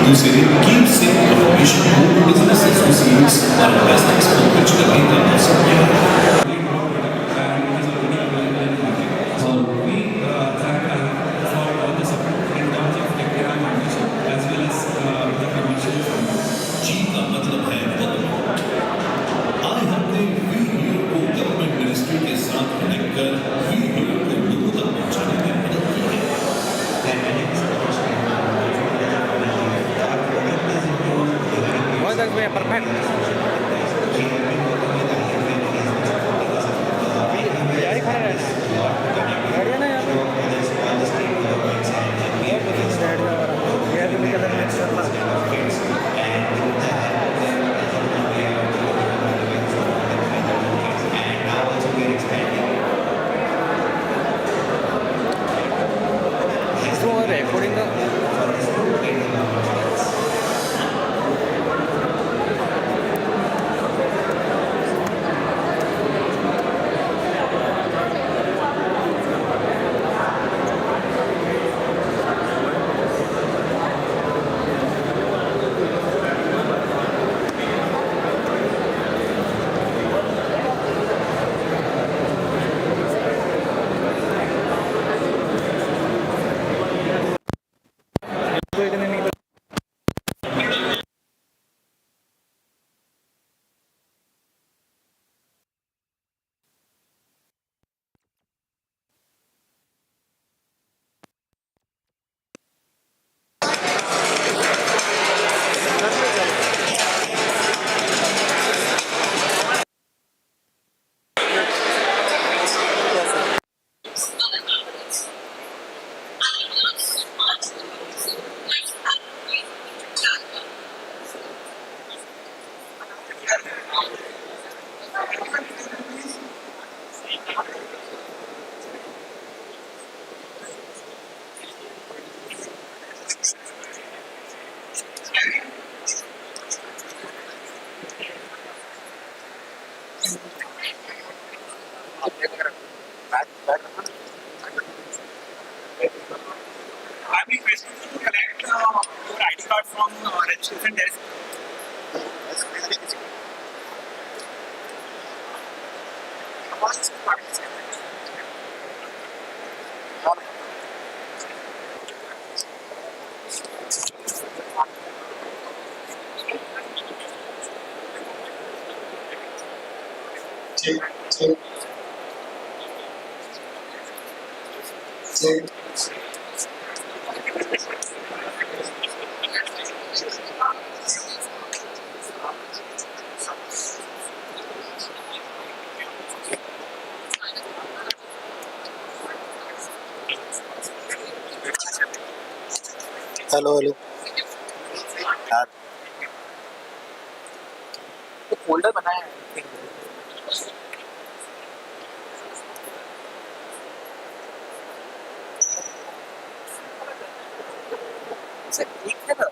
दूसरे कीप से information को business associates और investors को pitch करने का अवसर दिया है। जी का मतलब है वक्त। आए हमने वी हीरो को गवर्नमेंट मिनिस्ट्री के साथ कनेक्ट कर वी हीरो को लोगों तक पहुंचाने में मदद की है। I'm requesting you to collect your ID card from registration desk. Hello hello यार, तो फोल्डर बनाया है। ठीक है ना?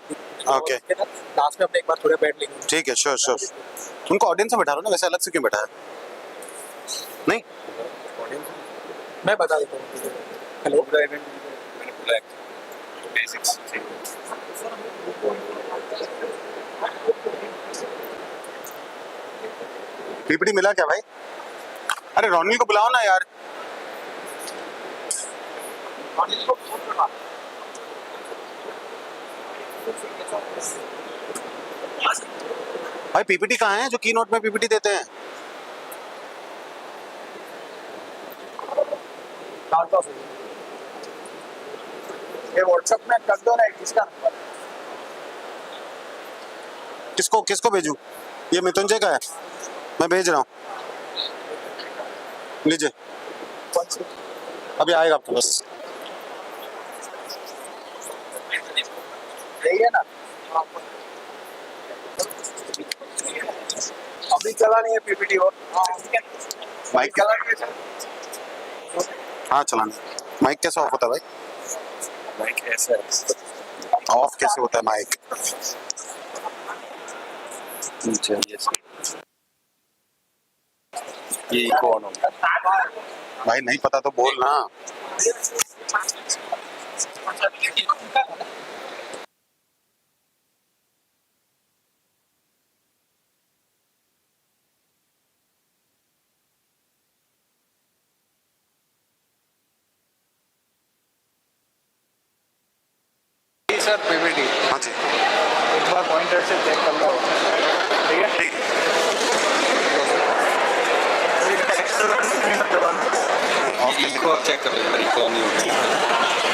ओके लास्ट में अपने एक बार थोड़े बैठ लेंगे। ठीक है, श्योर श्योर। उनको ऑडियंस में बैठा लो ना, वैसे अलग से क्यों बैठा है? नहीं, मैं बता देता हूँ। हेलो, मैंने बोला बेसिक्स पीपीटी मिला क्या भाई? अरे रोनिल को बुलाओ ना यार। भाई पीपीटी कहाँ है जो की नोट में पीपीटी देते हैं? ये व्हाट्सएप में कर दो ना, किसका नंबर? किसको किसको भेजूं? ये मृत्युंजय का है, मैं भेज रहा हूँ, लीजिए। अभी आएगा आपके पास। यही है ना? अभी चला नहीं है पीपीटी और माइक चला नहीं है। हाँ चलाना। माइक कैसे ऑफ होता है भाई? माइक ऐसा है, ऑफ कैसे होता है माइक? ये कौन हो? भाई नहीं पता तो बोल ना। सर पीपीटी हाँ जी एक बार पॉइंटर से चेक कर लो ठीक है ठीक इसको आप चेक कर लो इको नहीं होगा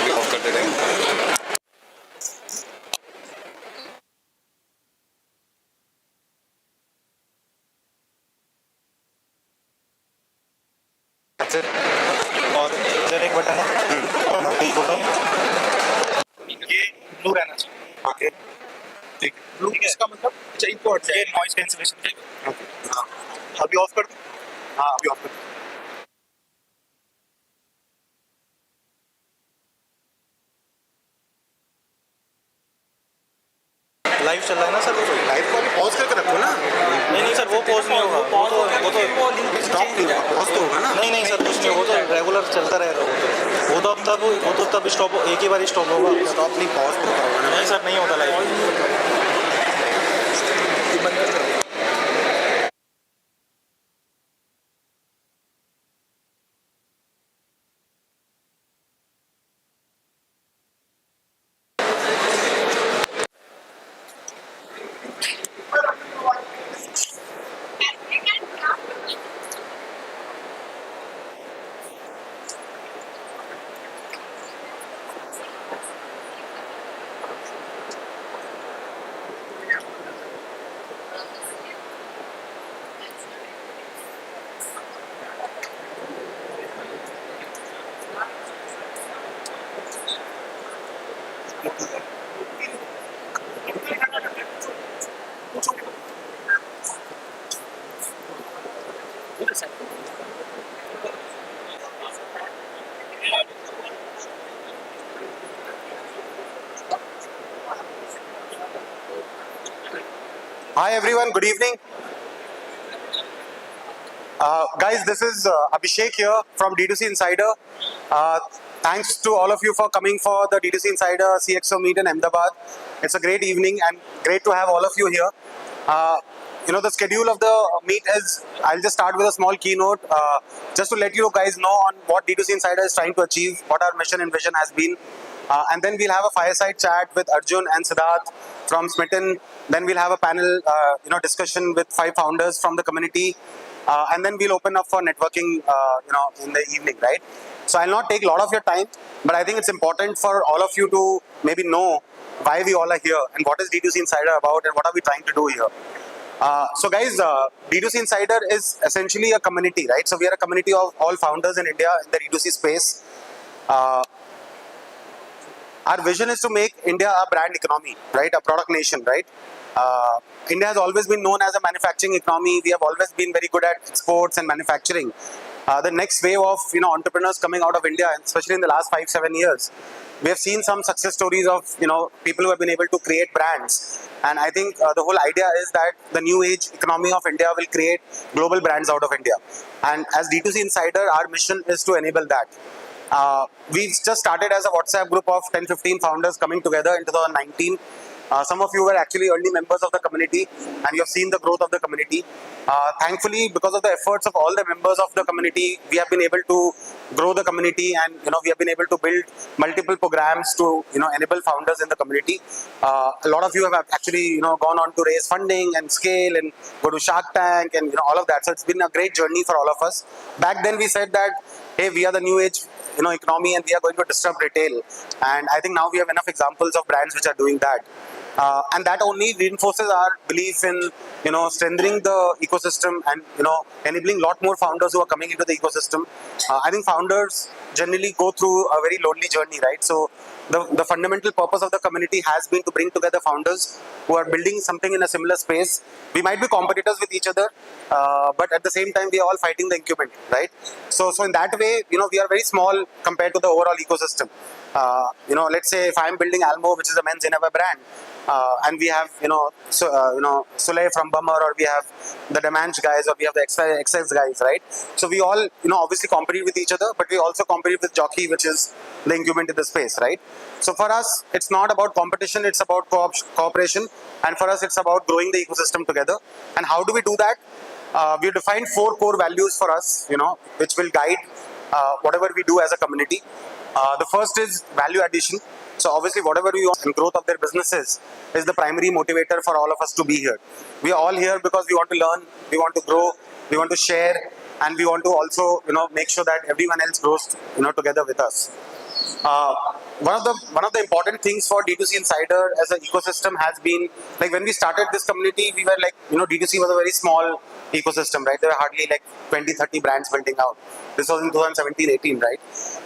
ये ऑफ कर दे रहे हैं और इधर एक बटन है ठीक होगा ये ब्लू रहना चाहिए ओके ठीक ब्लू इसका मतलब चाहिए को हट जाए नॉइज कैंसिलेशन के अभी ऑफ कर दो हाँ अभी ऑफ कर लाइव चल रहा है ना सर वो लाइव को अभी पॉज करके रखो ना नहीं सर वो पॉज नहीं होगा वो तो स्टॉप नहीं होगा पॉज तो होगा ना नहीं सर कुछ नहीं, वो तो रेगुलर चलता रहेगा वो तो तब स्टॉप एक ही बार स्टॉप होगा स्टॉप नहीं पॉज तो होगा ना नहीं सर नहीं होता live Hi everyone, good evening. Guys, this is Abhishek here from D2C Insider. Thanks to all of you for coming for the D2C Insider CXO meet in Ahmedabad. It's a great evening and great to have all of you here. The schedule of the meet is, I'll just start with a small keynote just to let you guys know on what D2C Insider is trying to achieve, what our mission and vision has been. And then we'll have a fireside chat with Arjun and Siddharth from Smitten. Then we'll have a panel, discussion with 5 founders from the community. And then we'll open up for networking, in the evening, right? So I'll not take a lot of your time, but I think it's important for all of you to maybe know why we all are here and what is D2C Insider about and what are we trying to do here. So guys, D2C Insider is essentially a community, right? So we are a community of all founders in India in the D2C space. Our vision is to make India a brand economy, right? A product nation, right? India has always been known as a manufacturing economy. We have always been very good at exports and manufacturing. The next wave of entrepreneurs coming out of India, especially in the last 5-7 years, we have seen some success stories of people who have been able to create brands. And I think the whole idea is that the new age economy of India will create global brands out of India. And as D2C Insider, our mission is to enable that. We just started as a WhatsApp group of 10-15 founders coming together in 2019. Some of you were actually early members of the community and you have seen the growth of the community. Thankfully, because of the efforts of all the members of the community, we have been able to grow the community and we have been able to build multiple programs to enable founders in the community. A lot of you have actually gone on to raise funding and scale and go to Shark Tank and all of that. So it's been a great journey for all of us. Back then we said that, hey, we are the new age economy and we are going to disrupt retail. And I think now we have enough examples of brands which are doing that. And that only reinforces our belief in strengthening the ecosystem and enabling a lot more founders who are coming into the ecosystem. I think founders generally go through a very lonely journey, right? So the fundamental purpose of the community has been to bring together founders who are building something in a similar space. We might be competitors with each other, but at the same time we are all fighting the incumbent, right? So in that way, we are very small compared to the overall ecosystem. Let's say if I'm building Almo, which is a men's innerwear brand, and we have Soleil from Bummer, or we have the Demanche guys, or we have the XX guys, right? So we all obviously compete with each other, but we also compete with Jockey, which is the incumbent in the space, right? So for us, it's not about competition, it's about cooperation, and for us, it's about growing the ecosystem together. And how do we do that? We've defined 4 core values for us, which will guide whatever we do as a community. The first is value addition. So obviously, whatever we want and growth of their businesses is the primary motivator for all of us to be here. We are all here because we want to learn, we want to grow, we want to share, and we want to also, make sure that everyone else grows, together with us. Uh, one of the important things for D2C Insider as an ecosystem has been, like, when we started this community, we were like, D2C was a very small ecosystem, right? There were hardly like 20-30 brands building out. This was in 2017-18, right?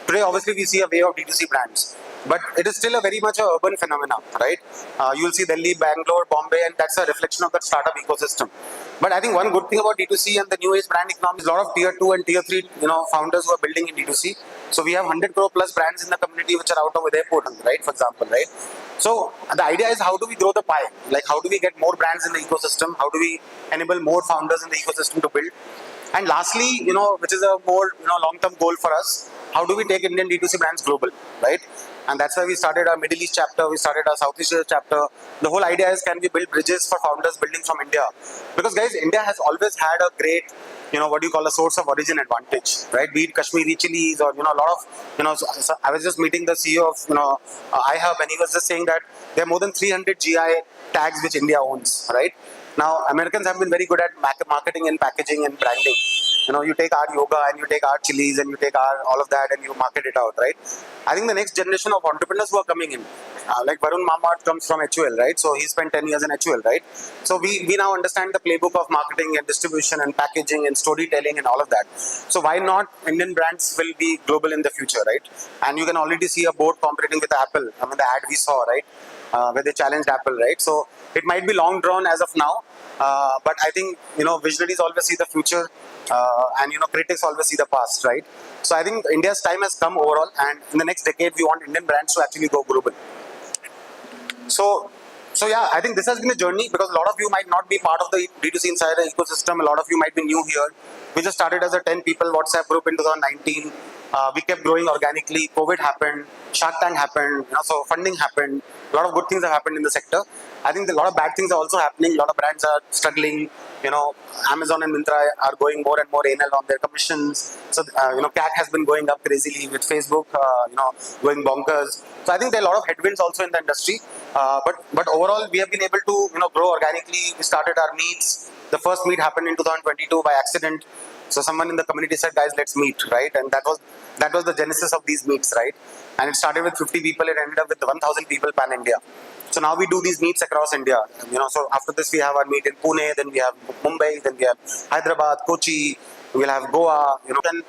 Today, obviously, we see a wave of D2C brands, but it is still a very much a urban phenomenon, right? You'll see Delhi, Bangalore, Bombay, and that's a reflection of that startup ecosystem. But I think one good thing about D2C and the new age brand economy is a lot of tier 2 and tier 3, founders who are building in D2C. So we have 100 crore plus brands in the community which are out of Udaipur, right? For example, right? So the idea is, how do we grow the pie? Like, how do we get more brands in the ecosystem? How do we enable more founders in the ecosystem to build? And lastly, which is a more, long-term goal for us, how do we take Indian D2C brands global, right? And that's why we started our Middle East chapter, we started our Southeast Asia chapter. The whole idea is, can we build bridges for founders building from India? Because guys, India has always had a great, what do you call, a source of origin advantage, right? Be it Kashmiri chilies or, a lot of, so I was just meeting the CEO of, iHub, and he was just saying that there are more than 300 GI tags which India owns, right? Now, Americans have been very good at marketing and packaging and branding. You take our yoga and you take our chilies and you take our all of that and you market it out, right? I think the next generation of entrepreneurs who are coming in, like Varun Mamat comes from HUL, right? So he spent 10 years in HUL, right? So we now understand the playbook of marketing and distribution and packaging and storytelling and all of that. So why not Indian brands will be global in the future, right? And you can already see a board competing with Apple. I mean, the ad we saw, right? Where they challenged Apple, right? So it might be long drawn as of now, but I think, visionaries always see the future, and, critics always see the past, right? So I think India's time has come overall, and in the next decade, we want Indian brands to actually go global. So yeah, I think this has been a journey, because a lot of you might not be part of the D2C Insider ecosystem. A lot of you might be new here. We just started as a 10 people WhatsApp group in 2019. We kept growing organically. COVID happened, Shark Tank happened, so funding happened. A lot of good things have happened in the sector. I think a lot of bad things are also happening. A lot of brands are struggling. Amazon and Myntra are going more and more anal on their commissions. So, CAC has been going up crazily with Facebook, going bonkers. So I think there are a lot of headwinds also in the industry. But overall, we have been able to, grow organically. We started our meets. The first meet happened in 2022 by accident. So someone in the community said, guys, let's meet, right? And that was the genesis of these meets, right? And it started with 50 people, it ended up with 1,000 people pan-India. So now we do these meets across India. So after this we have our meet in Pune, then we have Mumbai, then we have Hyderabad, Kochi, we'll have Goa, then,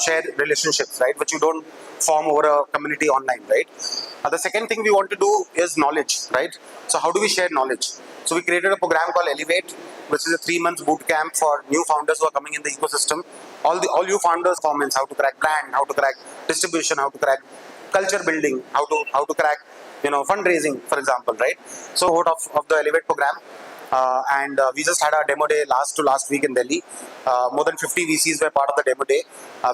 share relationships, right? Which you don't form over a community online, right? The second thing we want to do is knowledge, right? So how do we share knowledge? So we created a program called Elevate, which is a 3-month boot camp for new founders who are coming in the ecosystem. All you founders comments, how to crack brand, how to crack distribution, how to crack culture building, how to crack, fundraising, for example, right? So of the Elevate program. And we just had our demo day last week in Delhi. More than 50 VCs were part of the demo day.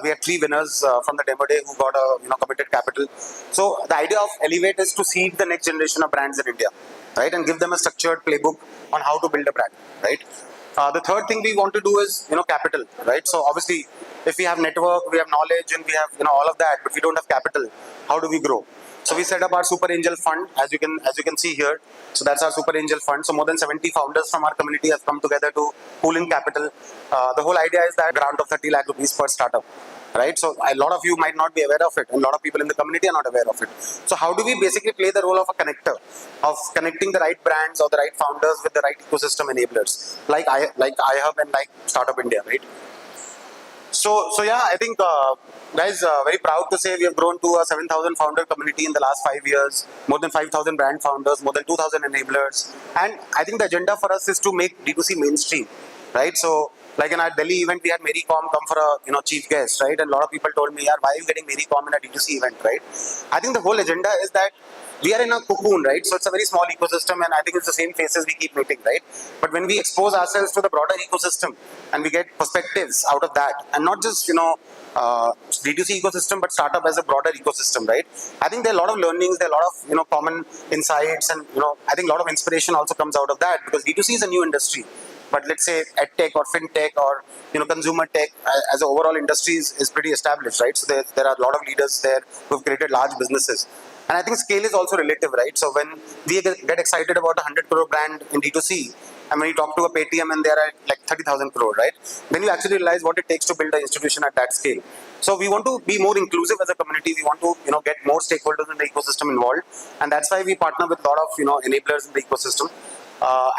We had 3 winners from the demo day who got a committed capital. So the idea of Elevate is to seed the next generation of brands in India, right, and give them a structured playbook on how to build a brand, right? The third thing we want to do is capital, right? So obviously, if we have network, we have knowledge, and we have all of that, but we don't have capital, how do we grow? So we set up our Super Angel Fund, as you can see here. So that's our Super Angel Fund. So more than 70 founders from our community have come together to pool in capital. The whole idea is that grant of 30 lakh rupees per startup, right? So a lot of you might not be aware of it, and a lot of people in the community are not aware of it. So how do we basically play the role of a connector, of connecting the right brands or the right founders with the right ecosystem enablers, like iHub and like Startup India, right? So yeah, I think, guys, very proud to say we have grown to a 7,000 founder community in the last 5 years, more than 5,000 brand founders, more than 2,000 enablers. And I think the agenda for us is to make D2C mainstream, right? So like in our Delhi event, we had Mary Com come for a chief guest, right? And a lot of people told me, "Yaar, why are you getting Mary Com in a D2C event," right? I think the whole agenda is that we are in a cocoon, right? So it's a very small ecosystem, and I think it's the same faces we keep meeting, right? But when we expose ourselves to the broader ecosystem and we get perspectives out of that, and not just D2C ecosystem, but startup as a broader ecosystem, right? I think there are a lot of learnings, there are a lot of common insights, and I think a lot of inspiration also comes out of that, because D2C is a new industry. But let's say edtech or fintech or consumer tech as an overall industry is pretty established, right? So there are a lot of leaders there who've created large businesses. And I think scale is also relative, right? So when we get excited about a 100 crore brand in D2C, and when you talk to a Paytm and they're at like 30,000 crore, right? Then you actually realize what it takes to build an institution at that scale. So we want to be more inclusive as a community. We want to, get more stakeholders in the ecosystem involved, and that's why we partner with a lot of, enablers in the ecosystem.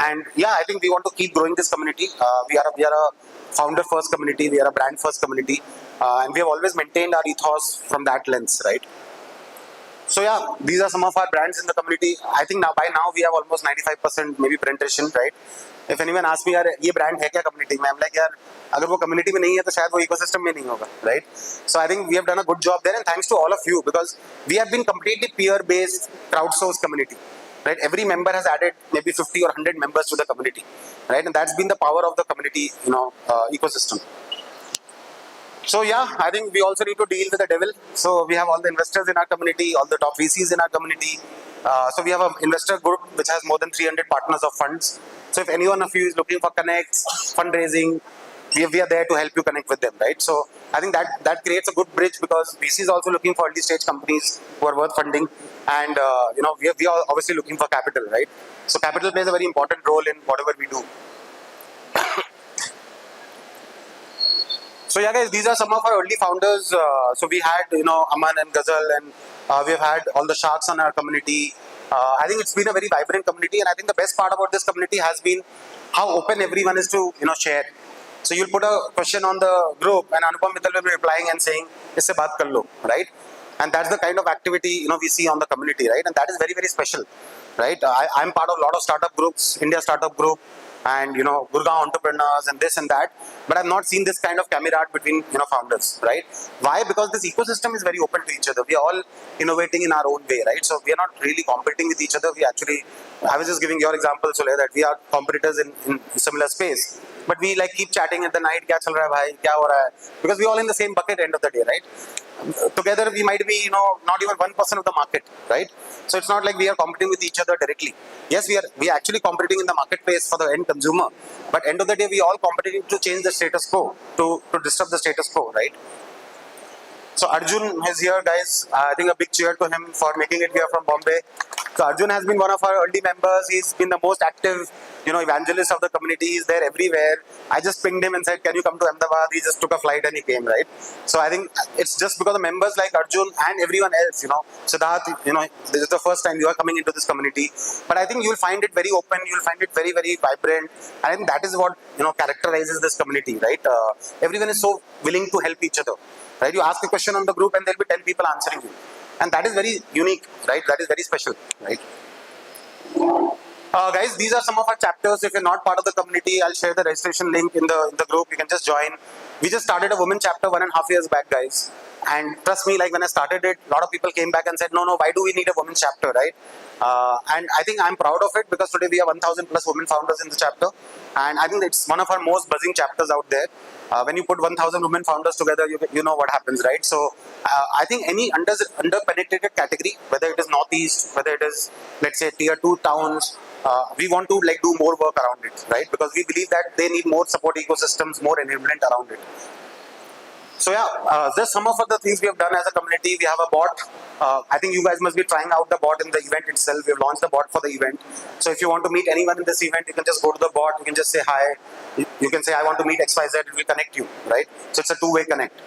And yeah, I think we want to keep growing this community. We are a founder first community. We are a brand first community, and we have always maintained our ethos from that lens, right? So yeah, these are some of our brands in the community. I think by now we have almost 95% maybe penetration, right? If anyone asks me, यार ये brand है क्या community में? I'm like, यार अगर वो community में नहीं है तो शायद वो ecosystem में नहीं होगा, right? So I think we have done a good job there, and thanks to all of you, because we have been completely peer-based, crowdsourced community, right? Every member has added maybe 50 or 100 members to the community, right? And that's been the power of the community, ecosystem. So yeah, I think we also need to deal with the devil. So we have all the investors in our community, all the top VCs in our community. So we have an investor group which has more than 300 partners of funds. So if any one of you is looking for connects, fundraising, we are there to help you connect with them, right? So I think that creates a good bridge, because VC is also looking for early stage companies who are worth funding, and we are obviously looking for capital, right? So capital plays a very important role in whatever we do. So yeah, guys, these are some of our early founders. So we had, Aman and Ghazal, and we have had all the sharks on our community. I think it's been a very vibrant community, and I think the best part about this community has been how open everyone is to, share. So you'll put a question on the group, and Anupam Mittal will be replying and saying, "Isse baat kar lo," right? And that's the kind of activity, we see on the community, right? And that is very, very special, right? I'm part of a lot of startup groups, India Startup Group, and Gurgaon entrepreneurs and this and that, but I've not seen this kind of camaraderie between founders, right? Why? Because this ecosystem is very open to each other. We are all innovating in our own way, right? So we are not really competing with each other. We actually, I was just giving your example, Sulay, that we are competitors in similar space, but we like keep chatting at the night, kya chal raha hai bhai, kya ho raha hai? Because we all in the same bucket end of the day, right? Together we might be, not even 1% of the market, right? So it's not like we are competing with each other directly. Yes, we are actually competing in the marketplace for the end consumer, but end of the day we all competing to change the status quo, to disrupt the status quo, right? So Arjun is here, guys. I think a big cheer to him for making it here from Bombay. So Arjun has been one of our early members. He's been the most active, evangelist of the community. He's there everywhere. I just pinged him and said, "Can you come to Ahmedabad?" He just took a flight and he came, right? So I think it's just because of members like Arjun and everyone else, Siddharth, this is the first time you are coming into this community. But I think you'll find it very open. You'll find it very, very vibrant. And I think that is what, characterizes this community, right? Everyone is so willing to help each other. Right? You ask a question on the group and there'll be 10 people answering you. And that is very unique, right? That is very special, right? Guys, these are some of our chapters. If you're not part of the community, I'll share the registration link in the group. You can just join. We just started a women chapter 1.5 years back, guys. And trust me, like when I started it, a lot of people came back and said, no, why do we need a women chapter, right? And I think I'm proud of it, because today we have 1,000 plus women founders in the chapter. And I think it's one of our most buzzing chapters out there. When you put 1,000 women founders together, you know what happens, right? So I think any under-penetrated category, whether it is Northeast, whether it is, let's say, tier 2 towns, we want to do more work around it, right? Because we believe that they need more support ecosystems, more enablement around it. So yeah, just some of the things we have done as a community. We have a bot. I think you guys must be trying out the bot in the event itself. We have launched the bot for the event. So if you want to meet anyone in this event, you can just go to the bot. You can just say hi. You can say, I want to meet XYZ. It will connect you, right? So it's a two-way connect.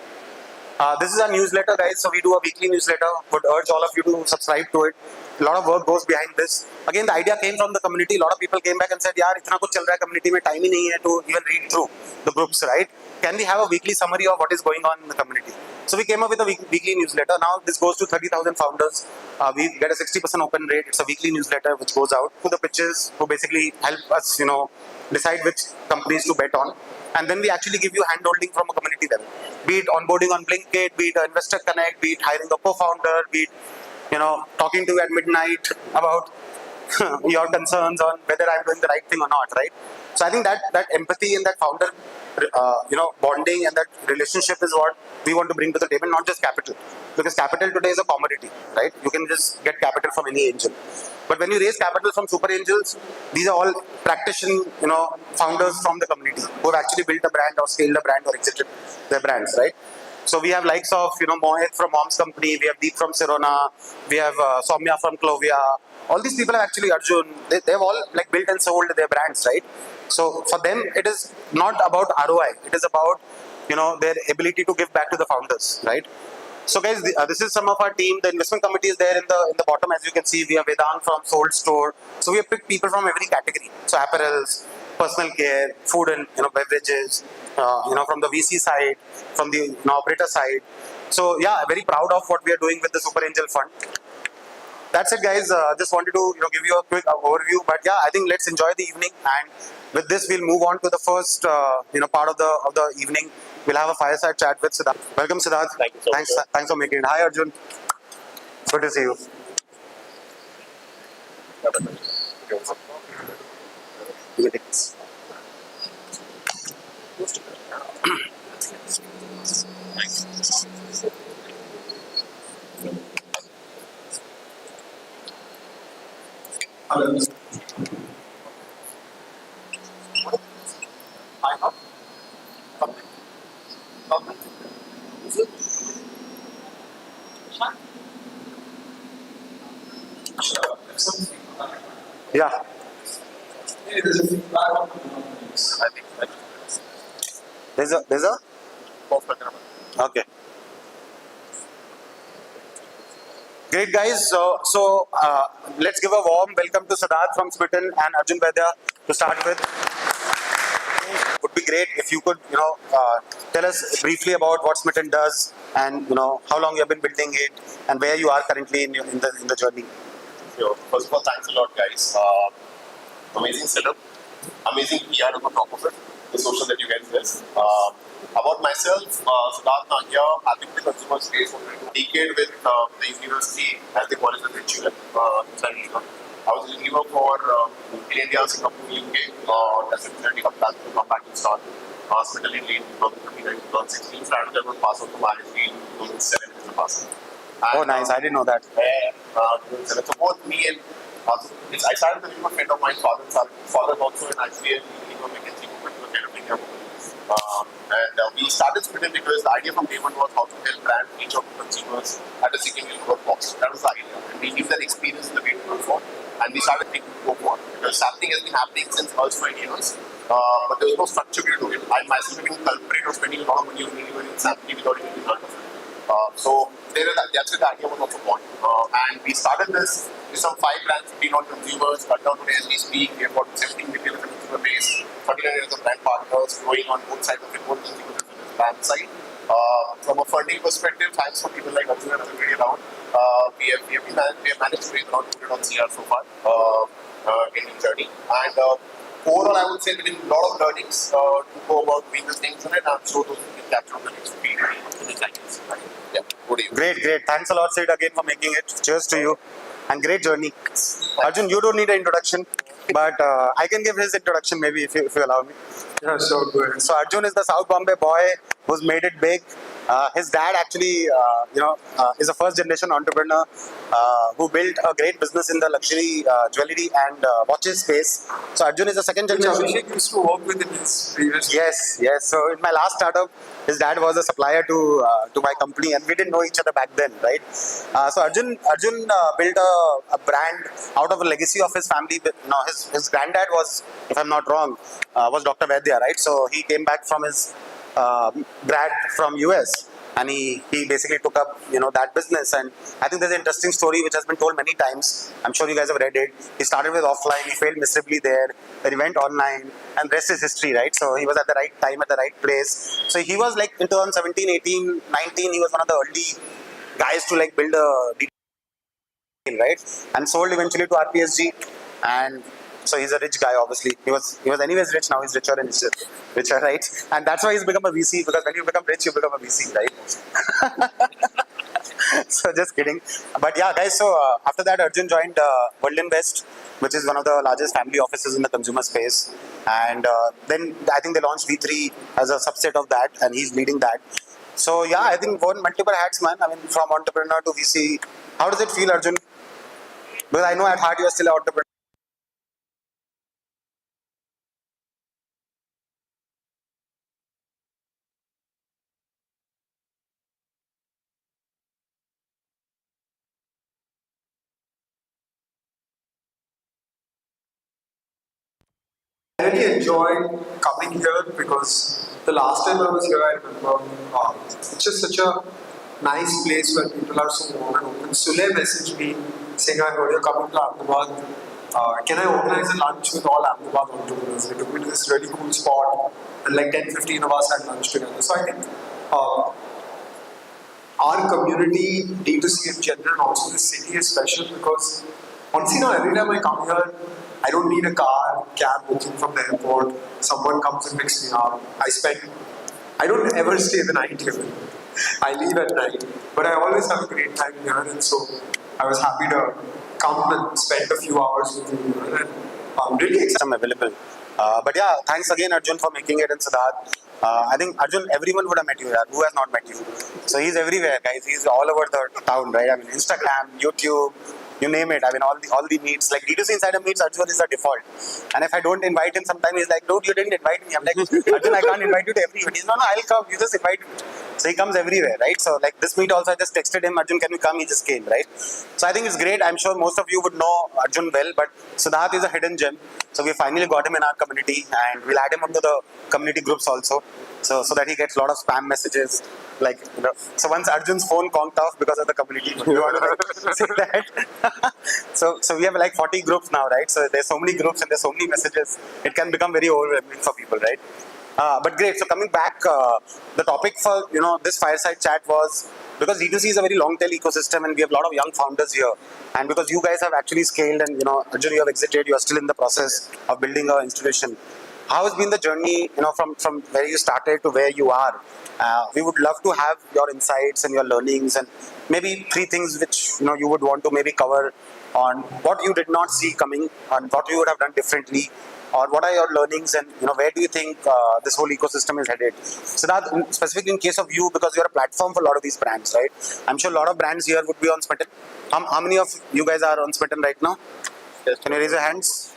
This is our newsletter, guys. So we do a weekly newsletter. Would urge all of you to subscribe to it. A lot of work goes behind this. Again, the idea came from the community. A lot of people came back and said, "Yaar, itna kuch chal raha hai community mein, time hi nahi hai to even read through the groups, right? Can we have a weekly summary of what is going on in the community?" So we came up with a weekly newsletter. Now this goes to 30,000 founders. We get a 60% open rate. It's a weekly newsletter which goes out to the pitches who basically help us, decide which companies to bet on. And then we actually give you hand-holding from a community level. Be it onboarding on Blinkit, be it Investor Connect, be it hiring a co-founder, be it, talking to you at midnight about your concerns on whether I'm doing the right thing or not, right? So I think that empathy and that founder, bonding and that relationship is what we want to bring to the table, not just capital. Because capital today is a commodity, right? You can just get capital from any angel. But when you raise capital from super angels, these are all practitioners, founders from the community who have actually built a brand or scaled a brand or exited their brands, right? So we have likes of, Mohit from Mom's Company, we have Deep from Sirona, we have Soumya from Clovia. All these people are actually Arjun. They've all like built and sold their brands, right? So for them, it is not about ROI. It is about, their ability to give back to the founders, right? So guys, this is some of our team. The investment committee is there in the bottom, as you can see. We have Vedant from Sold Store. So we have picked people from every category. So apparels, personal care, food and beverages. From the VC side, from the operator side. So yeah, very proud of what we are doing with the Super Angel Fund. That's it, guys. Just wanted to give you a quick overview. But yeah, I think let's enjoy the evening. And with this, we'll move on to the first part of the evening. We'll have a fireside chat with Siddharth. Welcome, Siddharth. Thank you so much, sir. Thanks for making it. Hi, Arjun. Good to see you. Yeah. There's a. Okay. Great, guys. So let's give a warm welcome to Siddharth from Smitten and Arjun Vaidya to start with. Would be great if you could, tell us briefly about what Smitten does and how long you have been building it and where you are currently in the journey. Sure. First of all, thanks a lot, guys. Amazing setup, amazing PR on top of it, the social that you guys did. About myself, Siddharth Nagia, I've been in the consumer space for a decade with the university, as they call it, the HUL, I was in New York for in India, Singapore, UK. That's a journey of plan to come back and start hospital in late 2015 and 2016. Prior to that, was passed out to ISB in 2007 as a passer. Oh, nice. I didn't know that. So both me and I started with a friend of mine, father also in ISB and he was McKinsey movement to kind of India. We started Smitten because the idea from day one was how to help brand reach out to consumers at a significant cost. That was the idea. And we give that experience in the way to go for. And we started thinking to go for it. Because sampling has been happening since first 5 years. But there was no structure to do it. I myself have been culprit of spending a lot of money on sampling without even being heard of it. That's where the idea was also born. And we started this with some 5 brands, 15 on consumers, cut down today as we speak. We have got 17 million of consumer base, 39 years of brand partners, growing on both sides of the both consumer and brand side. From a funding perspective, thanks for people like Arjun and everybody around. We have managed to raise around 200 on CR so far in the journey. And overall, I would say we did a lot of learnings to go about doing the things in it. I'm sure those will be captured on the next video. Yeah, good evening. Great. Thanks a lot, Sid, again for making it. Cheers to you. And great journey. Arjun, you don't need an introduction, but I can give his introduction maybe if you allow me. Yeah, so good. So Arjun is the South Bombay boy who's made it big. His dad actually, is a first-generation entrepreneur who built a great business in the luxury jewelry and watches space. So Arjun is the second generation. Abhishek used to work with in his previous. Yes. So in my last startup, his dad was a supplier to my company, and we didn't know each other back then, right? So Arjun built a brand out of a legacy of his family. His granddad was, if I'm not wrong, was Dr. Vaidya, right? So he came back from his grad from US, and he basically took up that business. And I think there's an interesting story which has been told many times. I'm sure you guys have read it. He started with offline, he failed miserably there, then he went online, and rest is history, right? So he was at the right time at the right place. So he was like in 2017, 18, 19, he was one of the early guys to like build a D2C, right? And sold eventually to RPSG, and so he's a rich guy, obviously. He was anyways rich, now he's richer and richer, right? And that's why he's become a VC, because when you become rich, you become a VC, right? So just kidding. But yeah, guys, so after that, Arjun joined World Invest, which is one of the largest family offices in the consumer space. And then I think they launched V3 as a subset of that, and he's leading that. So yeah, I think worn multiple hats, man. I mean, from entrepreneur to VC. How does it feel, Arjun? Because I know at heart you are still an entrepreneur. I really enjoyed coming here because the last time I was here, I remember it's just such a nice place where people are so warm and open. Sule messaged me saying, I heard you're coming to Ahmedabad. Can I organize a lunch with all Ahmedabad entrepreneurs? They took me to this really cool spot, and like 10-15 of us had lunch together. So I think our community, D2C in general, and also this city is special because honestly now every time I come here, I don't need a car, cab booking from the airport. Someone comes and picks me up. I don't ever stay the night here. I leave at night. But I always have a great time here, and so I was happy to come and spend a few hours with you here. And I'm really excited. I'm available. But yeah, thanks again, Arjun, for making it, and Siddharth. I think Arjun, everyone would have met you here. Who has not met you? So he's everywhere, guys. He's all over the town, right? I mean, Instagram, YouTube, you name it. I mean, all the meets. Like D2C Insider meets, Arjun is the default. And if I don't invite him, sometimes he's like, dude, you didn't invite me. I'm like, Arjun, I can't invite you to every event. He's no, I'll come. You just invite me. So he comes everywhere, right? So like this meet also, I just texted him, Arjun, can you come? He just came, right? So I think it's great. I'm sure most of you would know Arjun well, but Siddharth is a hidden gem. So we finally got him in our community, and we'll add him onto the community groups also. So that he gets a lot of spam messages. Like, you know, so once Arjun's phone conked off because of the community, you want to like, say that. so we have like 40 groups now, right? So there's so many groups and there's so many messages. It can become very overwhelming for people, right? But great. So coming back, the topic for this fireside chat was because D2C is a very long tail ecosystem, and we have a lot of young founders here. And because you guys have actually scaled, and Arjun, you have exited, you are still in the process of building an institution. How has been the journey, from where you started to where you are? We would love to have your insights and your learnings, and maybe 3 things which you would want to maybe cover on what you did not see coming, on what you would have done differently, or what are your learnings, and where do you think this whole ecosystem is headed? So that specifically in case of you, because you're a platform for a lot of these brands, right? I'm sure a lot of brands here would be on Smitten. How many of you guys are on Smitten right now? Can you raise your hands?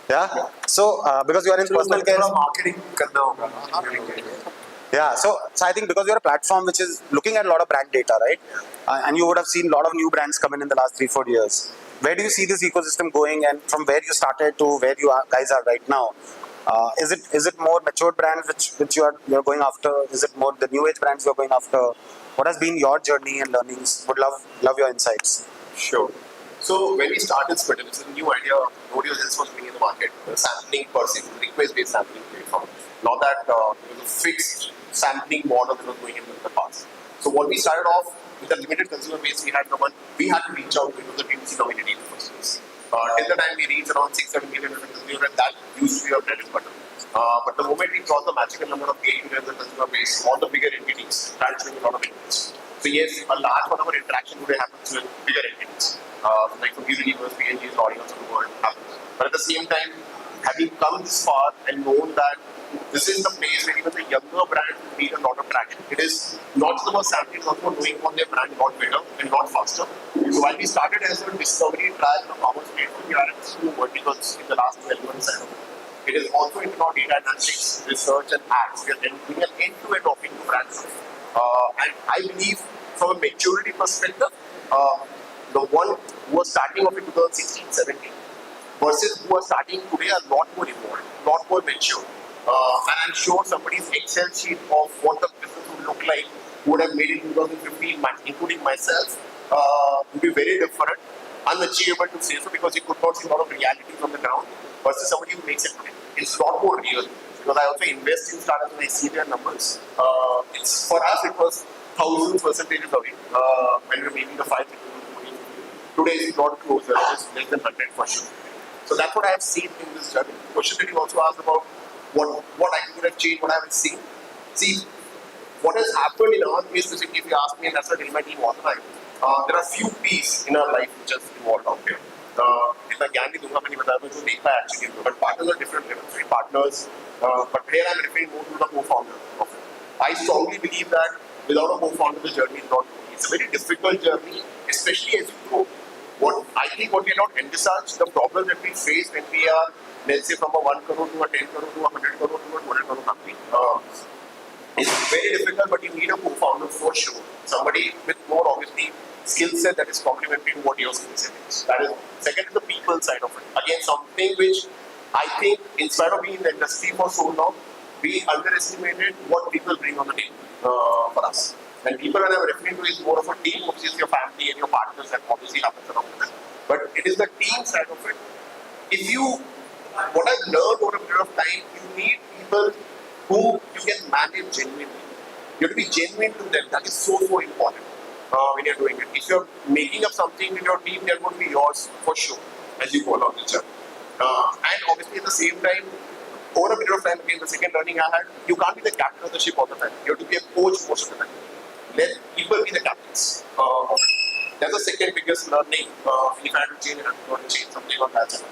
Yeah. So because you are in personal care, marketing karna hoga. yeah. So I think because you're a platform which is looking at a lot of brand data, right? And you would have seen a lot of new brands come in the last 3-4 years. Where do you see this ecosystem going, and from where you started to where you guys are right now? Is it more matured brands which you're going after? Is it more the new age brands you're going after? What has been your journey and learnings? Would love your insights. Sure. So when we started Smitten, it's a new idea. Nobody else was doing in the market. The sampling per se, request-based sampling platform. Not that there was a fixed sampling model that was going in the past. So what we started off with the limited consumer base we had, we had to reach out to the D2C community in the first place. Till the time we reached around 6-7 million consumers, and that used to be our bread and butter. But the moment we crossed the magical number of 8 million consumer base, all the bigger entities started showing a lot of interest. So yes, a large part of our interaction today happens with bigger entities. Like from Universe, P&G's, audience of the world happens. But at the same time, having come this far and known that this is the place where even the younger brands need a lot of traction. It is not just about sampling, it's also about knowing what their brand a lot better and not faster. So while we started as a discovery trial of commerce platform, we are at 2 verticals in the last 12 months. It is also into our data analytics, research and ads. We are doing an end-to-end offering to brands. And I believe from a maturity perspective, the one who was starting off in 2016-17 versus who are starting today are a lot more evolved, a lot more mature. And I'm sure somebody's Excel sheet of what the business would look like would have made it in 2015, including myself, would be very different, unachievable to say so because you could not see a lot of realities on the ground versus somebody who makes it today. It's a lot more real because I also invest in startups and I see their numbers. For us, it was thousands percentages away when we were making the 5 Today it's not closer, it's less than 100 for sure. So that's what I have seen in this journey. The question that you also asked about what I could have changed, what I have seen. See, what has happened in our case, specifically if you ask me, and that's what I tell my team all the time, there are few P's in our life which has evolved out here. If I can't do something, but partners are different levels, right? Partners, but here I'm referring more to the co-founder of it. I strongly believe that without a co-founder, the journey is not easy. It's a very difficult journey, especially as you grow. What we are not envisaged, the problem that we face when we are, let's say, from a 1 crore to a 10 crore to a 100 crore to a 200 crore company. It's very difficult, but you need a co-founder for sure. Somebody with more obviously skill set that is complementary to what your skill set is. That is second is the people side of it. Again, something which I think, in spite of being in the industry for so long, we underestimated what people bring on the table for us. And people when I'm referring to is more of a team, which is your family and your partners that obviously happens along with it. But it is the team side of it. If you, what I've learned over a period of time, you need people who you can manage genuinely. You have to be genuine to them. That is so important when you're doing it. If you're making up something with your team, they're going to be yours for sure as you go along this journey. And obviously at the same time, over a period of time, again, the second learning I had, you can't be the captain of the ship all the time. You have to be a coach most of the time. Let people be the captains. That's the second biggest learning. If I had to change it, I'm going to change something on that side.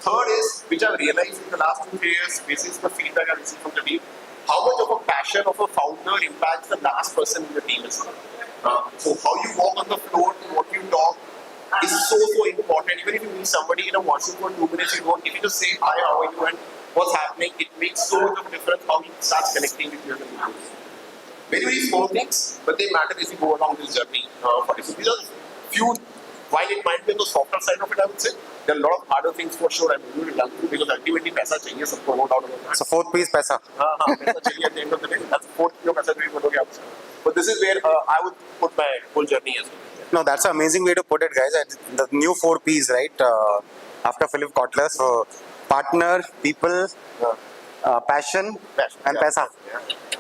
Third is, which I've realized in the last 2 years, basis the feedback I received from the team, how much of a passion of a founder impacts the last person in the team as well. So how you walk on the floor, what you talk, is so important. Even if you meet somebody in a washroom for 2 minutes, if you just say hi, how are you, and what's happening, it makes so much of a difference how you start connecting with your people. Very, very small things, but they matter as you go along this journey. So these are few, while it might be on the softer side of it, I would say, there are a lot of harder things for sure I'm going to learn through because ultimately paisa chahiye sabko, no doubt about that. So fourth piece, paisa. Paisa chahiye at the end of the day. That's the fourth piece of paisa chahiye bodoge aap. But this is where I would put my whole journey as well. No, that's an amazing way to put it, guys. And the new 4 Ps, right? After Philip Kotler. So, partner, people, passion, and paisa.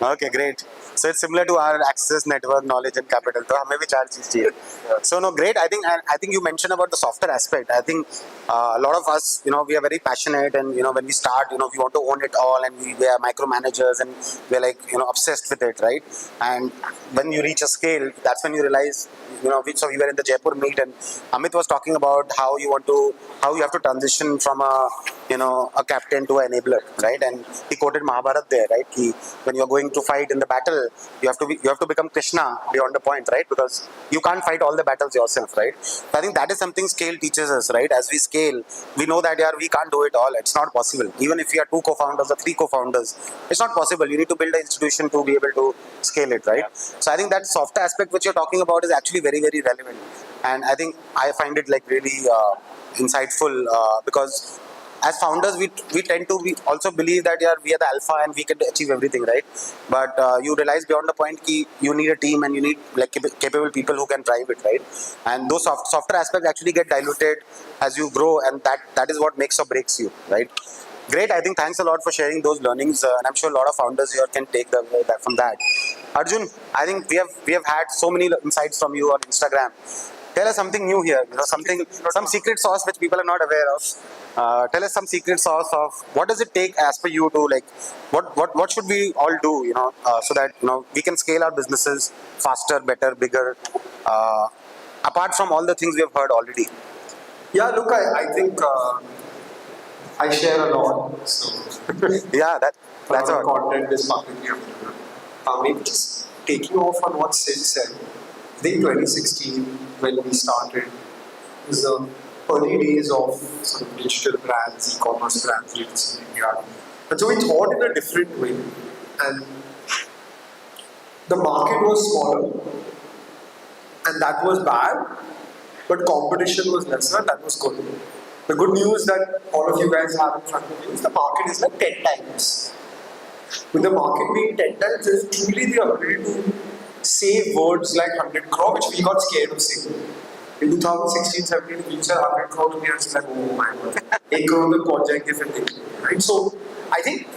Okay, great. So it's similar to our access, network, knowledge, and capital. So, हमें भी 4 चीज़ चाहिए. So no, great. I think you mentioned about the softer aspect. I think a lot of us, we are very passionate, and when we start, we want to own it all, and we are micromanagers, and we're like obsessed with it, right? And when you reach a scale, that's when you realize, so we were in the Jaipur meet, and Amit was talking about how you have to transition from a captain to an enabler, right? And he quoted Mahabharata there, right? When you're going to fight in the battle, you have to become Krishna beyond the point, right? Because you can't fight all the battles yourself, right? So I think that is something scale teaches us, right? As we scale, we know that we can't do it all. It's not possible. Even if we are 2 co-founders or 3 co-founders, it's not possible. You need to build an institution to be able to scale it, right? So I think that soft aspect which you're talking about is actually very, very relevant. And I think I find it like really insightful because as founders, we tend to also believe that we are the alpha and we can achieve everything, right? But you realize beyond the point that you need a team and you need like capable people who can drive it, right? And those softer aspects actually get diluted as you grow, and that is what makes or breaks you, right? Great. I think thanks a lot for sharing those learnings, and I'm sure a lot of founders here can take that from that. Arjun, I think we have had so many insights from you on Instagram. Tell us something new here, some secret sauce which people are not aware of. Tell us some secret sauce of what does it take as per you to what should we all do, so that we can scale our businesses faster, better, bigger, apart from all the things we have heard already. Yeah, look, I think I share a lot, so Yeah, that's our all. content is publicly available. Maybe just taking off on what Sid said. I think 2016 when we started was the early days of sort of digital brands, e-commerce brands, D2C in India. And so we thought in a different way. And the market was smaller, and that was bad, but competition was lesser, that was good. The good news that all of you guys have in front of you is the market is like 10 times. With the market being 10 times, there's truly the ability to say words like 100 crore, which we got scared of saying. In 2016-17, we said 100 crore to me, I was like, oh my god, 1 crore will pahunch jayenge fir dekh, right? So, I think,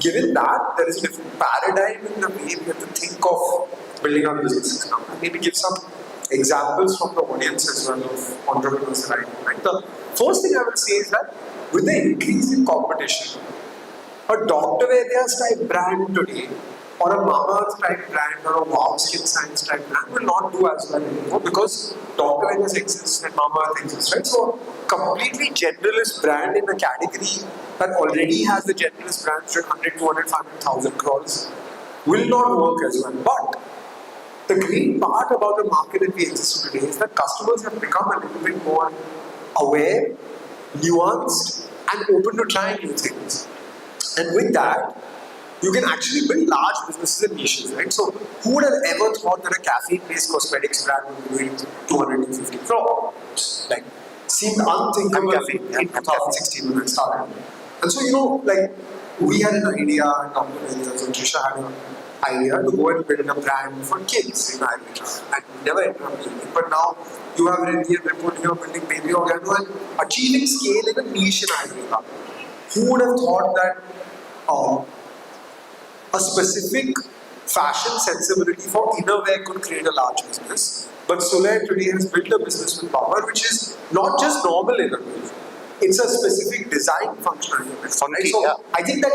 given that, there is a different paradigm in the way we have to think of building our businesses now. And maybe give some examples from the audience as well of entrepreneurs that I know. Right? The first thing I will say is that with the increase in competition, a Dr. Vedya's type brand today, or a Mama's type brand, or a Wow Skin Science type brand will not do as well anymore because Dr. Vedya's exists and Mama's exists, right? So, completely generalist brand in a category that already has the generalist brands at 100, 200, 500,000 crores will not work as well. But the great part about the market that we exist today is that customers have become a little bit more aware, nuanced, and open to trying new things. And with that, you can actually build large businesses in niches, right? So who would have ever thought that a caffeine-based cosmetics brand would be doing 250 crores? Like, seemed unthinkable in 2016 when I started. And so, we had an idea, and Dr. Venus and Trisha had an idea to go and build a brand for kids in Ayurveda. And we never ended up doing it. But now, you have Reddy and Ripple here building Baby Organo and achieving scale in a niche in Ayurveda. Who would have thought that a specific fashion sensibility for innerwear could create a large business? But Sulay today has built a business with power, which is not just normal innerwear. It's a specific design functional innerwear. Right? So I think that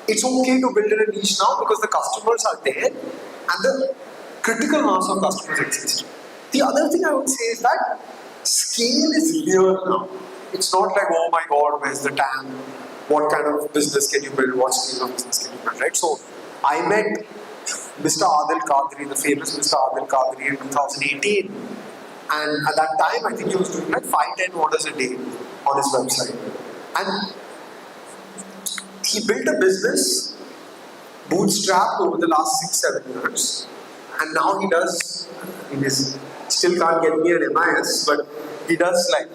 it's okay to build in a niche now because the customers are there and the critical mass of customers exist. The other thing I would say is that scale is real now. It's not like, oh my god, where's the TAM? What kind of business can you build? What scale of business can you build? Right? So I met Mr. Adil Qadri, the famous Mr. Adil Qadri in 2018. And at that time, I think he was doing like 5-10 orders a day on his website. And he built a business bootstrapped over the last 6-7 years. And now he does, still can't get me an MIS, but he does like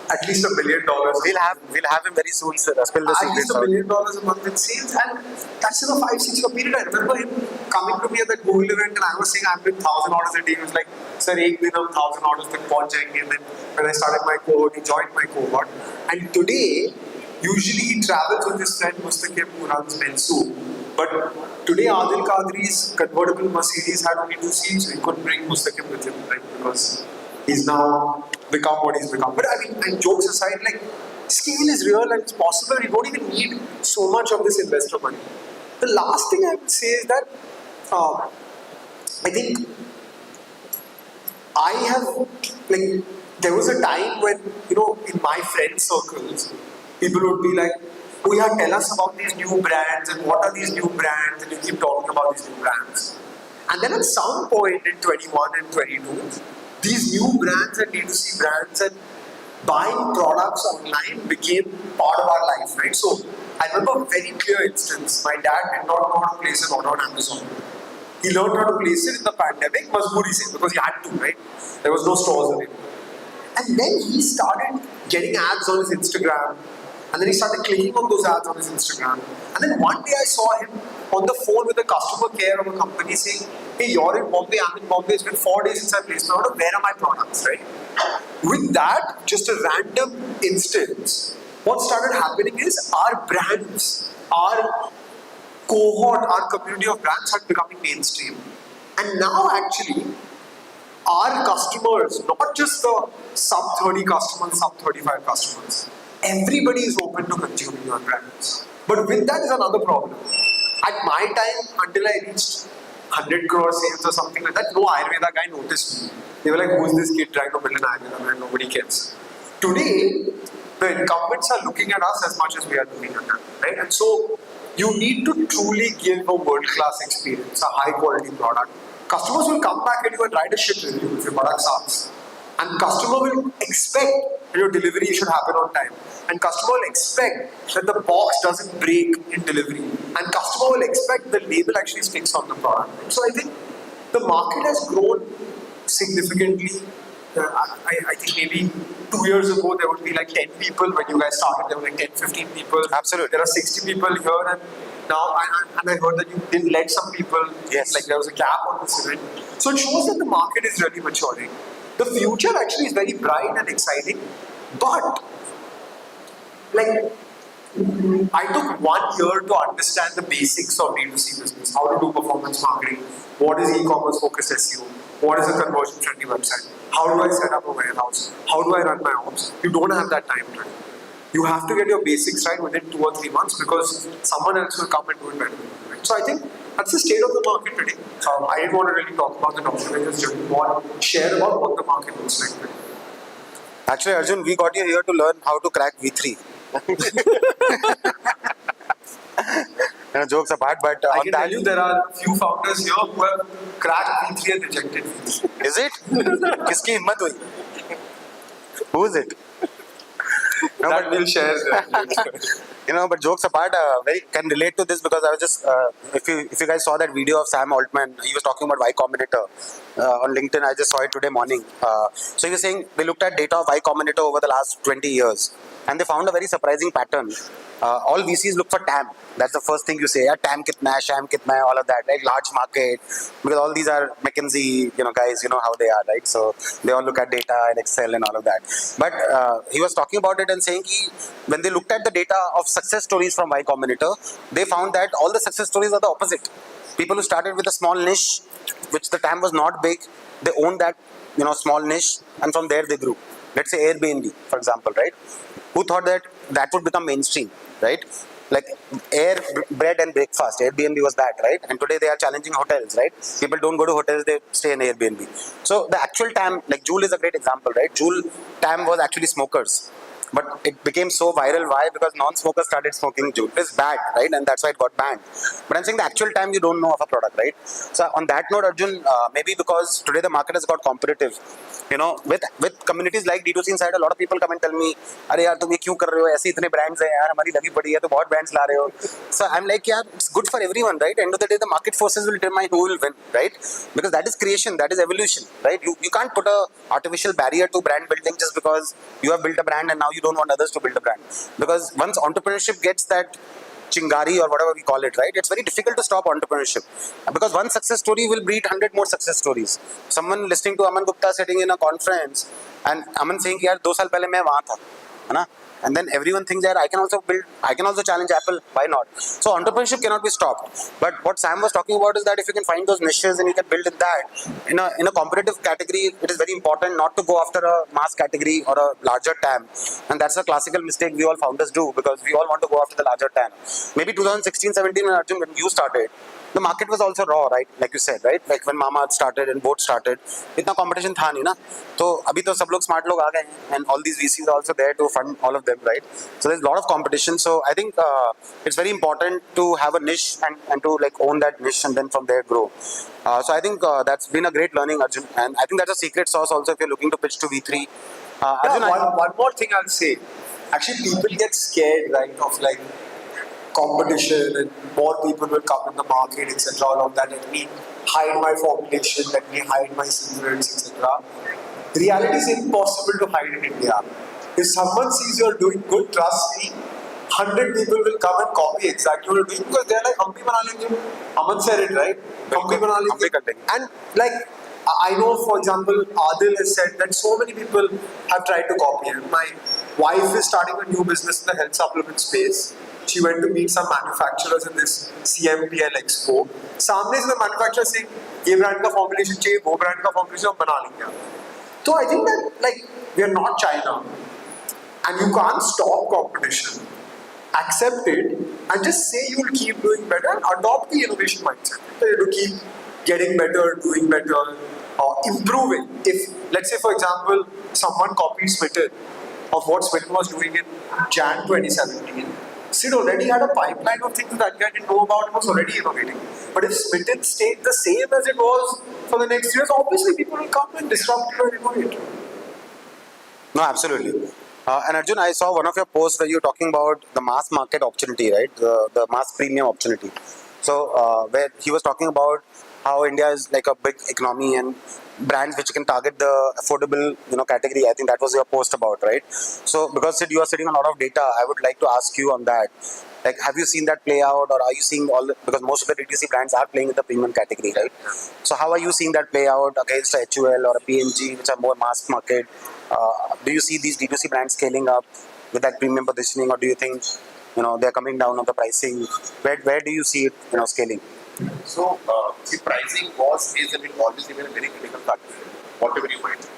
at least $1 billion. We'll have him very soon, sir. Spill the At least secrets $1 out. billion a month in sales, and that's in a 5-6 year period. I remember him coming to me at that Google event, and I was saying I'm doing 1,000 orders a day. He was like, "Sir, एक दिन हम 1,000 orders तक पहुंच जाएंगे." And then when I started my cohort, he joined my cohort. And today, usually he travels with his friend Mustaqim, who runs Bensu. But today, Adil Qadri's convertible Mercedes had only 2 seats, so he couldn't bring Mustaqim with him, right? Because he's now become what he's become. But I mean, and jokes aside, like, scale is real and it's possible. You don't even need so much of this investor money. The last thing I would say is that I think I have, like, there was a time when, in my friend circles, people would be like, oh yeah, tell us about these new brands and what are these new brands, and you keep talking about these new brands. And then at some point in 21 and 22, these new brands and D2C brands and buying products online became part of our life, right? So I remember a very clear instance. My dad did not know how to place an order on Amazon. He learned how to place it in the pandemic, Mazmoori se, because he had to, right? There was no stores available. And then he started getting ads on his Instagram. And then he started clicking on those ads on his Instagram. And then one day I saw him on the phone with the customer care of a company saying, hey, you're in Bombay, I'm in Bombay, it's been 4 days since I placed my order, where are my products, right? With that, just a random instance, what started happening is our brands, our cohort, our community of brands started becoming mainstream. And now actually, our customers, not just the sub 30 customers, sub 35 customers, everybody is open to consuming your brands. But with that is another problem. At my time, until I reached 100 crore sales or something like that, no Ayurveda guy noticed me. They were like, who's this kid trying to build an Ayurveda brand? Nobody cares. Today, the incumbents are looking at us as much as we are looking at them, right? And so, you need to truly give a world-class experience, a high-quality product. Customers will come back at you and write a shit review if your product sucks. And customer will expect that your delivery should happen on time. And customer will expect that the box doesn't break in delivery. And customer will expect the label actually sticks on the product. So I think the market has grown significantly. I think maybe 2 years ago there would be like 10 people. When you guys started, there were like 10, 15 people. Absolutely. There are 60 people here, and now I heard that you didn't let some people. Yes. Like there was a gap on this event. So it shows that the market is really maturing. The future actually is very bright and exciting, but like I took 1 year to understand the basics of D2C business, how to do performance marketing, what is e-commerce focused SEO, what is a conversion friendly website, how do I set up a warehouse, how do I run my ops. You don't have that time today. You have to get your basics right within 2 or 3 months because someone else will come and do it better. Right? So I think that's the state of the market today. I didn't want to really talk about the document, just want to share about what the market looks like today. Actually, Arjun, we got you here to learn how to crack V3. Jokes apart, but I on can that, tell you there are few founders here who have cracked V3 and rejected V3. is it? Kiski himmat hui? Who is it? No, That but we'll share. But jokes apart, very can relate to this because I was just if you guys saw that video of Sam Altman, he was talking about Y Combinator on LinkedIn. I just saw it today morning. So he was saying they looked at data of Y Combinator over the last 20 years, and they found a very surprising pattern. All VCs look for TAM. That's the first thing you say. Yeah, TAM kitna hai, sham kitna hai, all of that, like large market. Because all these are McKinsey, guys, how they are, right? So they all look at data and Excel and all of that. But he was talking about it and saying when they looked at the data of success stories from Y Combinator, they found that all the success stories are the opposite. People who started with a small niche, which the TAM was not big, they owned that small niche, and from there they grew. Let's say Airbnb, for example, right? Who thought that would become mainstream, right? Like bread and breakfast, Airbnb was that, right? And today they are challenging hotels, right? People don't go to hotels, they stay in Airbnb. So the actual TAM, like Joule is a great example, right? Joule TAM was actually smokers. But it became so viral. Why? Because non-smokers started smoking Joule. It's bad, right? And that's why it got banned. But I'm saying the actual time you don't know of a product, right? So on that note, Arjun, maybe because today the market has got competitive, with communities like D2C inside, a lot of people come and tell me, "अरे यार तुम ये क्यों कर रहे हो? ऐसे इतने brands हैं यार, हमारी लगी पड़ी है तो बहुत brands ला रहे हो." So I'm like, yeah, it's good for everyone, right? End of the day, the market forces will determine who will win, right? Because that is creation, that is evolution, right? You can't put a artificial barrier to brand building just because you have built a brand and now you don't want others to build a brand. Because once entrepreneurship gets that chingari or whatever we call it, right? It's very difficult to stop entrepreneurship because one success story will breed 100 more success stories. Someone listening to Aman Gupta sitting in a conference and Aman saying, "यार 2 साल पहले मैं वहाँ था," है ना? And then everyone thinks that I can also challenge Apple. Why not? So entrepreneurship cannot be stopped. But what Sam was talking about is that if you can find those niches and you can build in that in a competitive category, it is very important not to go after a mass category or a larger TAM. And that's a classical mistake we all founders do because we all want to go after the larger TAM. Maybe 2016-17 when Arjun, when you started, the market was also raw, right? Like you said, right? Like when Mama started and Boat started, इतना competition था नहीं ना. तो अभी तो सब लोग smart लोग आ गए हैं, and all these VCs are also there to fund all of them, right? So there's a lot of competition. So I think it's very important to have a niche and to like own that niche and then from there grow. So I think that's been a great learning, Arjun, and I think that's a secret sauce also if you're looking to pitch to V3. Arjun, One more thing I'll say. Actually, people get scared, right, of like competition and more people will come in the market, etc. All of that. Let me hide my formulation, let me hide my secrets, etc. The reality is impossible to hide in India. If someone sees you're doing good, trust me, 100 people will come and copy exactly what you're doing because they're like, हम भी बना लेंगे. Aman said it, right? हम भी बना लेंगे. And like, I know, for example, Adil has said that so many people have tried to copy him. My wife is starting a new business in the health supplement space. She went to meet some manufacturers in this CMPL Expo. सामने से the manufacturer saying, ये brand का formulation चाहिए, वो brand का formulation हम बना लेंगे. So I think that like we are not China, and you can't stop competition. Accept it and just say you will keep doing better and adopt the innovation mindset. So you have to keep getting better, doing better, improving. If let's say for example someone copied Smitten of what Smitten was doing in Jan 2017. Sid already had a pipeline of things that guy didn't know about and was already innovating. But if Smitten stayed the same as it was for the next years, obviously people will come and disrupt it and innovate. No, absolutely. And Arjun, I saw one of your posts where you were talking about the mass market opportunity, right? The mass premium opportunity. So where he was talking about how India is like a big economy and brands which can target the affordable category. I think that was your post about, right? So because Sid, you are sitting on a lot of data, I would like to ask you on that. Like, have you seen that play out, or are you seeing because most of the D2C brands are playing in the premium category, right? So how are you seeing that play out against a HUL or a P&G, which are more mass market? Do you see these D2C brands scaling up with that premium positioning, or do you think they're coming down on the pricing? Where do you see it scaling? So, see, pricing is and will always remain a very critical factor, whatever you might.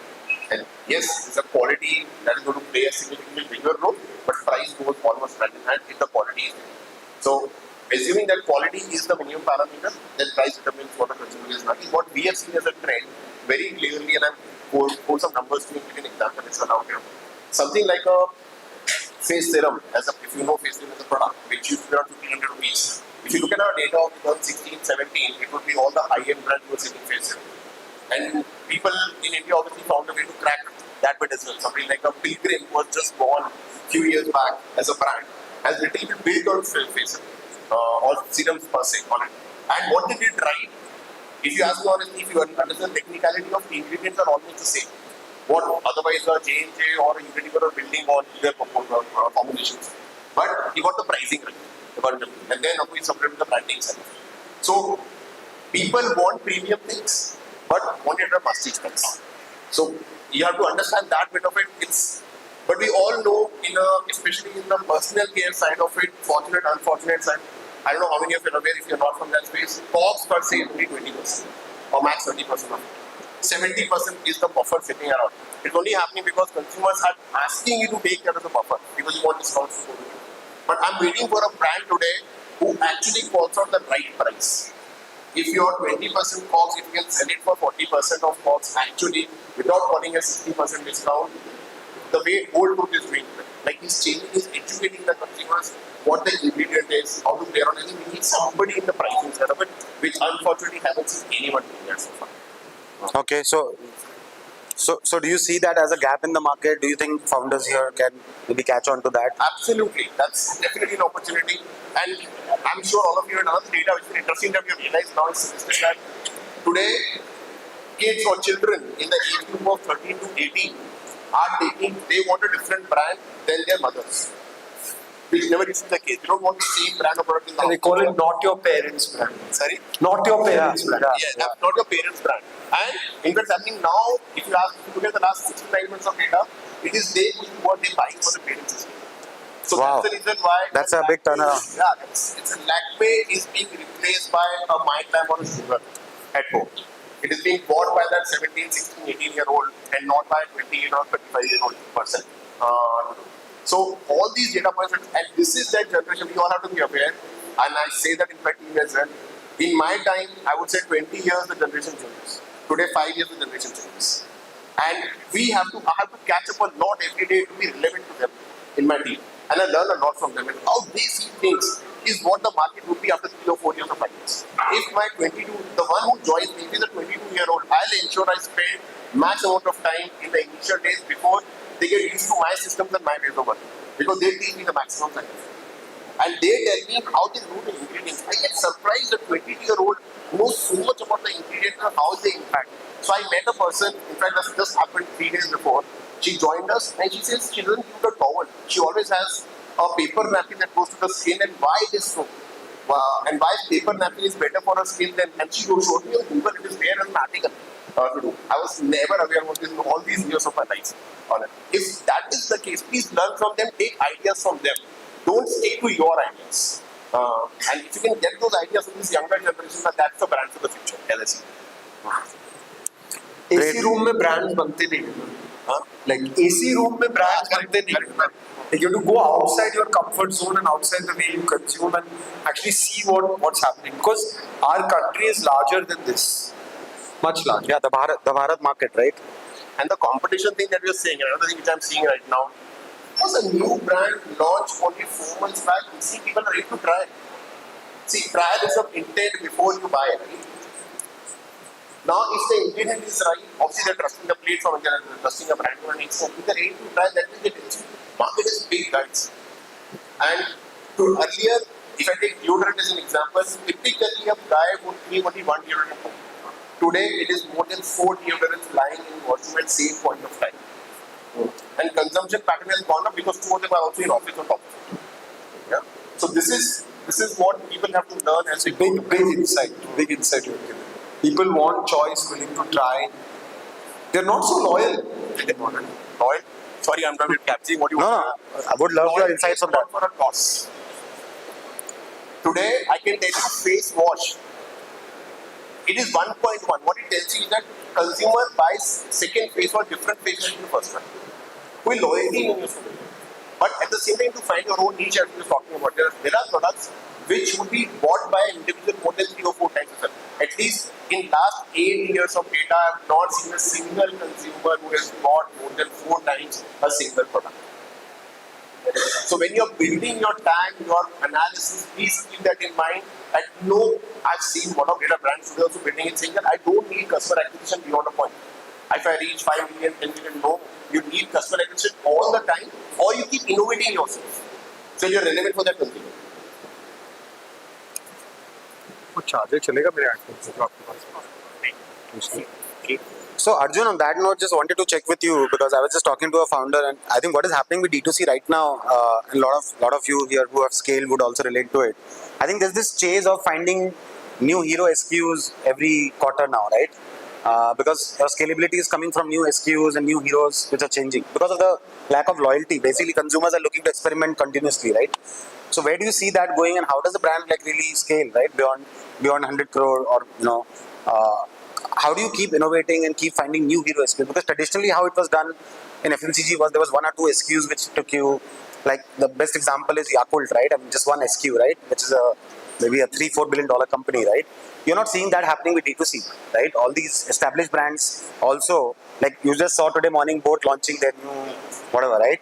And yes, it's a quality that is going to play a significantly bigger role, but price goes almost hand in hand if the quality is there. So, assuming that quality is the minimum parameter, then price determines what the consumer is liking. What we have seen as a trend very clearly, and I've put some numbers to give an example, it's allowed here. Something like a face serum, if you know face serum as a product, which used to be around 1,500 rupees. If you look at our data of 2016, 17, it would be all the high-end brands who were selling face serum. And people in India obviously found a way to crack that bit as well. Something like a Pilgrim was just born a few years back as a brand. has literally been built on face or serums per se on it. And what they did right, if you ask me honestly, if you understand the technicality of the ingredients are almost the same. What otherwise a J&J or a Unilever are building on their formulations. But he got the pricing right, and then we separated the branding side. So people want premium things, but want it at a must expense. So you have to understand that bit of it. But we all know, especially in the personal care side of it, fortunate, unfortunate side. I don't know how many of you are aware if you're not from that space. COGS per se is only 20% or max 30% of it. 70% is the buffer sitting around. It's only happening because consumers are asking you to take care of the buffer because you want discounts to go to you. But I'm waiting for a brand today who actually calls out the right price. If you're 20% COGS, if you can sell it for 40% of COGS actually without calling a 60% discount, the way old group is doing it. Like he's changing, he's educating the consumers what the ingredient is, how to play around. And we need somebody in the pricing side of it, which unfortunately haven't seen anyone doing that so far. Okay, so do you see that as a gap in the market? Do you think founders here can maybe catch on to that? Absolutely, that's definitely an opportunity. And I'm sure all of you have another data which is interesting that we have realized now is that today kids or children in the age group of 13 to 18 they want a different brand than their mothers. Which never used to be the case. They don't want the same brand of product in the house. They call it not your parents' brand. Sorry? Not your parents' brand. Yeah, not your parents' brand. And in fact, happening now, if you look at the last 6 to 9 months of data, it is they what they buying for the parents. So Wow. that's the reason why. That's a big turnaround. Yeah, it's a Lacme is being replaced by a MyTime or a Sugar at home. It is being bought by that 17, 16, 18-year-old and not by a 28 or 35-year-old person. So all these data points, and this is that generation, we all have to be aware, and I say that in fact as well. In my time, I would say 20 years the generation changes. Today, 5 years the generation changes. And I have to catch up a lot every day to be relevant to them in my team. And I learn a lot from them. And how they see things is what the market would be after 3 or 4 years of practice. If my 22, the one who joins me is a 22-year-old, I'll ensure I spend max amount of time in the initial days before they get used to my systems and my ways of working. Because they teach me the maximum time. And they tell me how they do the ingredients. I get surprised that 22-year-old knows so much about the ingredients and how they impact. So I met a person, in fact, this just happened 3 days before. She joined us and she says she doesn't use a towel. She always has a paper napkin that goes to the skin, and why it is so. And why paper napkin is better for her skin than, and she showed me on Google, it is there as an article to do. I was never aware of this in all these years of my life on it. If that is the case, please learn from them, take ideas from them. Don't stick to your ideas. And if you can get those ideas from this younger generation, that's the brand for the future. LSE. AC room में brands बनते नहीं हैं. Like AC room में brands बनते नहीं हैं. Like you have to go outside your comfort zone and outside the way you consume and actually see what's happening. Because our country is larger than this, much larger. Yeah, the Bharat market, right? And the competition thing that we're saying, another thing which I'm seeing right now, was a new brand launched only 4 months back. You see, people are ready to try. See, trial is of intent before you buy it. Now, if the ingredient is right, obviously they're trusting the platform and they're trusting a brand to an extent. If they're ready to try, that means the market is big, guys. And earlier, if I take deodorant as an example, typically a guy would keep only 1 deodorant. Today, it is more than 4 deodorants lying in washroom at same point of time. And consumption pattern has gone up because 2 of them are also in office on top of it. Yeah. So this is what people have to learn as a Big insight. Big insight you're giving. People want choice, willing to try. They're not so loyal. Loyal? Sorry, I'm not capturing what you want. No, I would love your insights on that. For a toss. Today, I can tell you face wash. It is 1.1. What it tells you is that consumer buys second face wash, different face wash than the first one. कोई loyalty नहीं है उसमें. But at the same time, to find your own niche, as we were talking about, there are products which would be bought by an individual more than 3 or 4 times. At least in last 8 years of data, I have not seen a single consumer who has bought more than 4 times a single product. So when you're building your tag, your analysis, please keep that in mind. And no, I've seen one of data brands today also building it saying that I don't need customer acquisition beyond a point. If I reach 5 million, 10 million, no. You need customer acquisition all the time, or you keep innovating yourself. So you're relevant for that consumer. वो charger चलेगा मेरे iPhone से जो आपके पास So Arjun, on that note, just wanted to check with you because I was just talking to a founder, and I think what is happening with D2C right now, and a lot of you here who have scaled would also relate to it. I think there's this chase of finding new hero SKUs every quarter now, right? Because scalability is coming from new SKUs and new heroes which are changing because of the lack of loyalty. Basically, consumers are looking to experiment continuously, right? So where do you see that going, and how does the brand like really scale, right, beyond 100 crore, or how do you keep innovating and keep finding new hero SKUs? Because traditionally, how it was done in FMCG was there was one or two SKUs which took you, like the best example is Yakult, right? I mean, just one SKU, right? Which is maybe a $3-4 billion company, right? You're not seeing that happening with D2C, right? All these established brands also, like you just saw today morning, Boat launching their new whatever, right?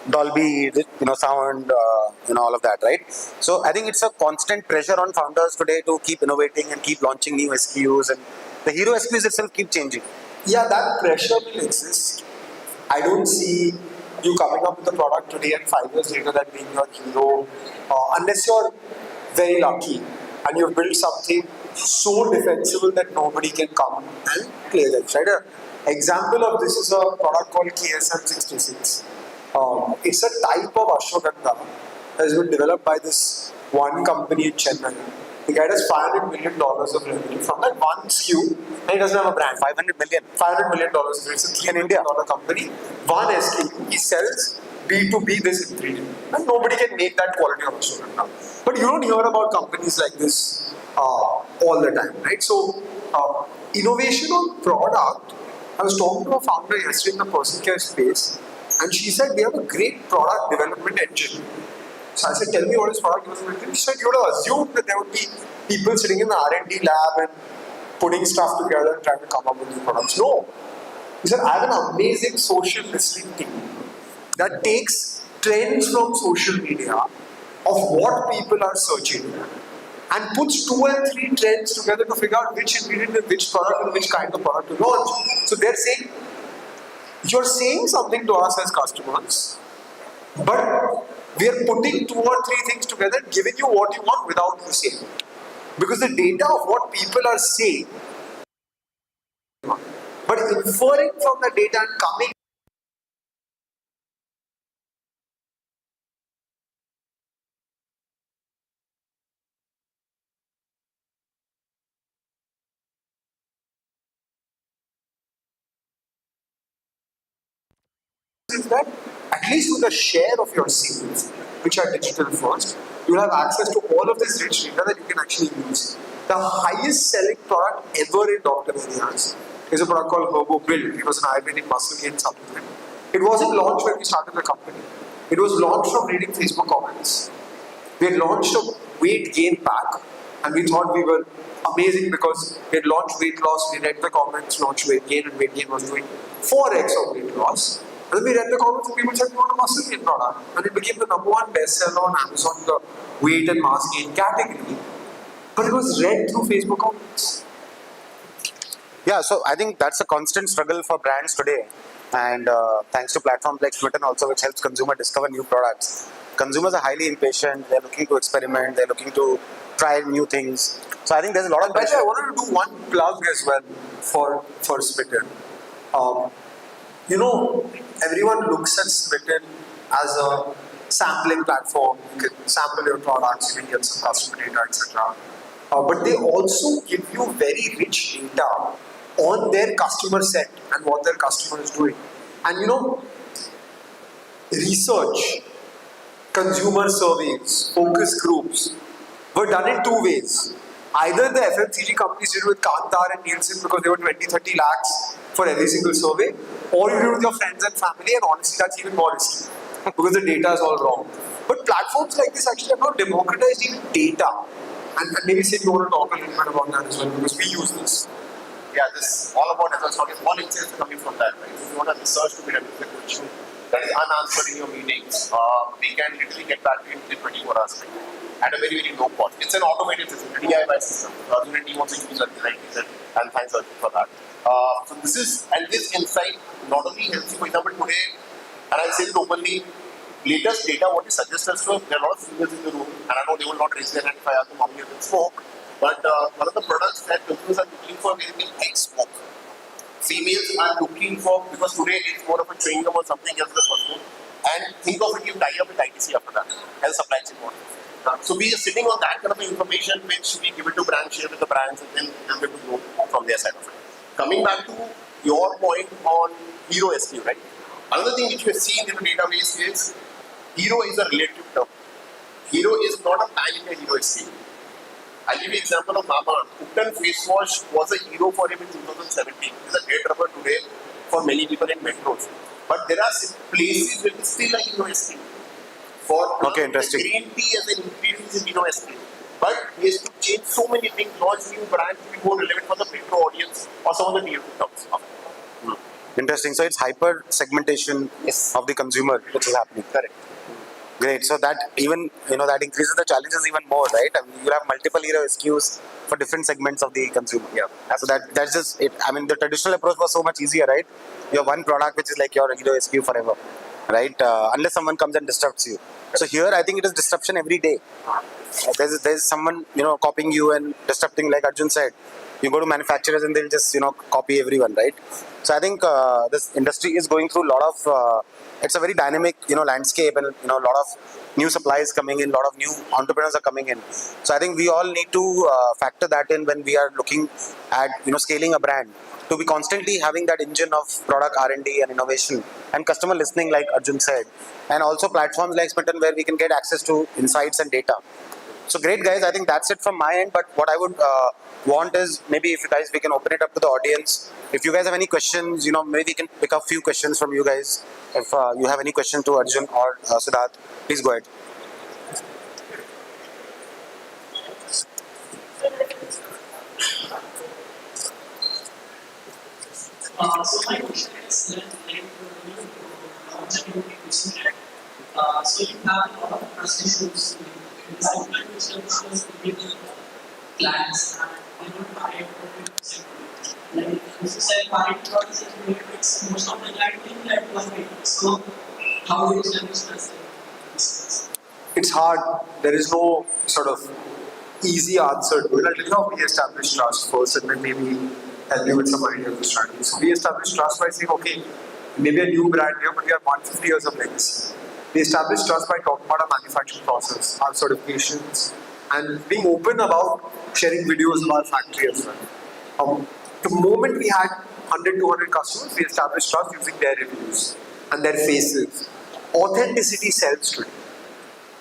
Dolby, sound, all of that, right? So I think it's a constant pressure on founders today to keep innovating and keep launching new SKUs, and the hero SKUs itself keep changing. Yeah, that pressure will exist. I don't see you coming up with a product today and 5 years later that being your hero, unless you're very lucky and you've built something so defensible that nobody can come and play that. Right? An example of this is a product called KSM66. It's a type of ashwagandha that has been developed by this one company in Chennai. The guy does $500 million of revenue from that one SKU, and he doesn't have a brand. $500 million. It's a $3 billion company. One SKU, he sells B2B this ingredient, and nobody can make that quality of ashwagandha. But you don't hear about companies like this all the time, right? So, innovation on product. I was talking to a founder yesterday in the personal care space, and she said, we have a great product development engine. So I said, tell me what is product development engine? She said, you would have assumed that there would be people sitting in the R&D lab and putting stuff together and trying to come up with new products. No. He said, I have an amazing social listening team that takes trends from social media of what people are searching and puts 2 and 3 trends together to figure out which ingredient and which product and which kind of product to launch. So they're saying, you're saying something to us as customers, but we are putting 2 or 3 things together and giving you what you want without you saying. Because the data of what people are saying, but inferring from the data and coming is that at least with a share of your sales, which are digital first, you'll have access to all of this rich data that you can actually use. The highest selling product ever in doctor areas is a product called Herbo Build. It was an Ayurvedic muscle gain supplement. It wasn't launched when we started the company. It was launched from reading Facebook comments. We had launched a weight gain pack, and we thought we were amazing because we had launched weight loss, we read the comments, launched weight gain, and weight gain was doing 4x of weight loss. And then we read the comments and people said, we want a muscle gain product. And it became the #1 bestseller on Amazon in the weight and mass gain category. But it was read through Facebook comments. Yeah, so I think that's a constant struggle for brands today, and thanks to platforms like Twitter also, which helps consumer discover new products. Consumers are highly impatient. They're looking to experiment. They're looking to try new things. So I think there's a lot of By the way, pressure. I wanted to do one plug as well for Smitten. Everyone looks at Smitten as a sampling platform. You can sample your products, you can get some customer data, etc. But they also give you very rich data on their customer set and what their customer is doing. And research, consumer surveys, focus groups were done in 2 ways. Either the FMCG companies did it with Kantar and Nielsen because they were 20-30 lakhs for every single survey, or you do it with your friends and family, and honestly that's even more risky because the data is all wrong. But platforms like this actually have not democratized even data. And maybe Sid, you want to talk a little bit about that as well because we use this. Yeah, this is all about, as I was talking, all insights coming from that, right? If you want a research to be done with the question that is unanswered in your meetings, we can literally get back to you within 24 hours at a very, very low cost. It's an automated system, a DIY system. The unit team also uses it, like you said, and thanks for that. So this insight not only helps you, for example, today, and I'll say it openly, latest data, what it suggests us, so there are a lot of females in the room, and I know they will not raise their hand if I ask them how many of them smoke, but one of the products that consumers are looking for is light smoke. Females are looking for, because today it's more of a chewing gum or something else that's possible, and think of it, you tie up with ITC after that, as a supply chain model. So we are sitting on that kind of information which we give it to brands, share with the brands, and then they'll be able to go from their side of it. Coming back to your point on hero SKU, right? Another thing which we have seen in the database is hero is a relative term. Hero is not a pan-India hero SKU. I'll give you an example of Mama. Upton face wash was a hero for him in 2017. It is a dead rubber today for many people in metros. But there are places where it's still a hero SKU. For Interesting. the green tea as an ingredient is a hero SKU. But he has to change so many things, launch new brands to be more relevant for the metro audience or some of the tier 2 terms. Interesting. So it's hyper segmentation of the consumer which is happening. Correct. Great. So that even that increases the challenges even more, right? I mean, you have multiple hero SKUs for different segments of the consumer. Yeah. So that's just it. I mean, the traditional approach was so much easier, right? You have one product which is like your hero SKU forever, right? Unless someone comes and disrupts you. So here, I think it is disruption every day. There's someone copying you and disrupting, like Arjun said. You go to manufacturers and they'll just copy everyone, right? So I think this industry is going through a lot of it's a very dynamic landscape, and a lot of new supplies coming in, a lot of new entrepreneurs are coming in. So I think we all need to factor that in when we are looking at scaling a brand, to be constantly having that engine of product R&D and innovation and customer listening, like Arjun said, and also platforms like Smitten where we can get access to insights and data. So great, guys. I think that's it from my end. But what I would want is, maybe if you guys, we can open it up to the audience. If you guys have any questions, maybe we can pick up a few questions from you guys. If you have any question to Arjun or Siddharth, please go ahead. So my question is that so you have a lot of trust issues in the segment which services with the clients, and they don't buy it for 50%. Like as you said, buying products that makes most of the client think that one way. So how do you establish trust in this? It's hard. There is no sort of easy answer to it. I'll tell you how we establish trust first, and then maybe help you with some ideas of the strategy. So we establish trust by saying, okay, maybe a new brand here, but we have 150 years of legacy. We establish trust by talking about our manufacturing process, our certifications, and being open about sharing videos of our factory as well. The moment we had 100, 200 customers, we established trust using their reviews and their faces. Authenticity sells today.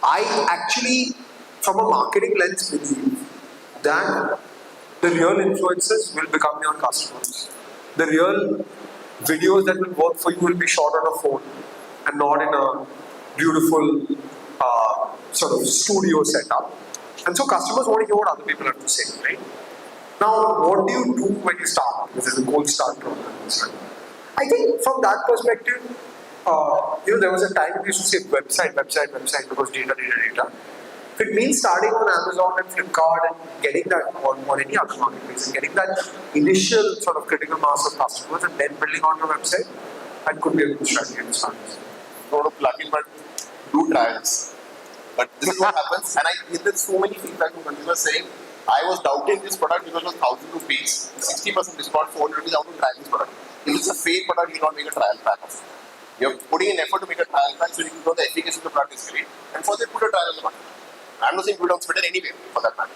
I actually, from a marketing lens, believe that the real influencers will become your customers. The real videos that will work for you will be shot on a phone and not in a beautiful sort of studio setup. And so customers want to hear what other people have to say, right? Now, what do you do when you start? This is a gold start program. I think from that perspective, there was a time we used to say website because data. If it means starting on Amazon and Flipkart and getting that on any other marketplace and getting that initial sort of critical mass of customers and then building on your website, that could be a good strategy to start. Not a plugin, but do trials. But this is what happens, and I get that so many feedback from consumers saying, I was doubting this product because it was 1,000 rupees, 60% discount, 400 rupees, I want to try this product. If it's a fake product, you will not make a trial pack of it. You're putting in effort to make a trial pack so you can know the efficacy of the product is great, and first they put a trial on the market. I'm not saying put it on Twitter anyway, for that matter.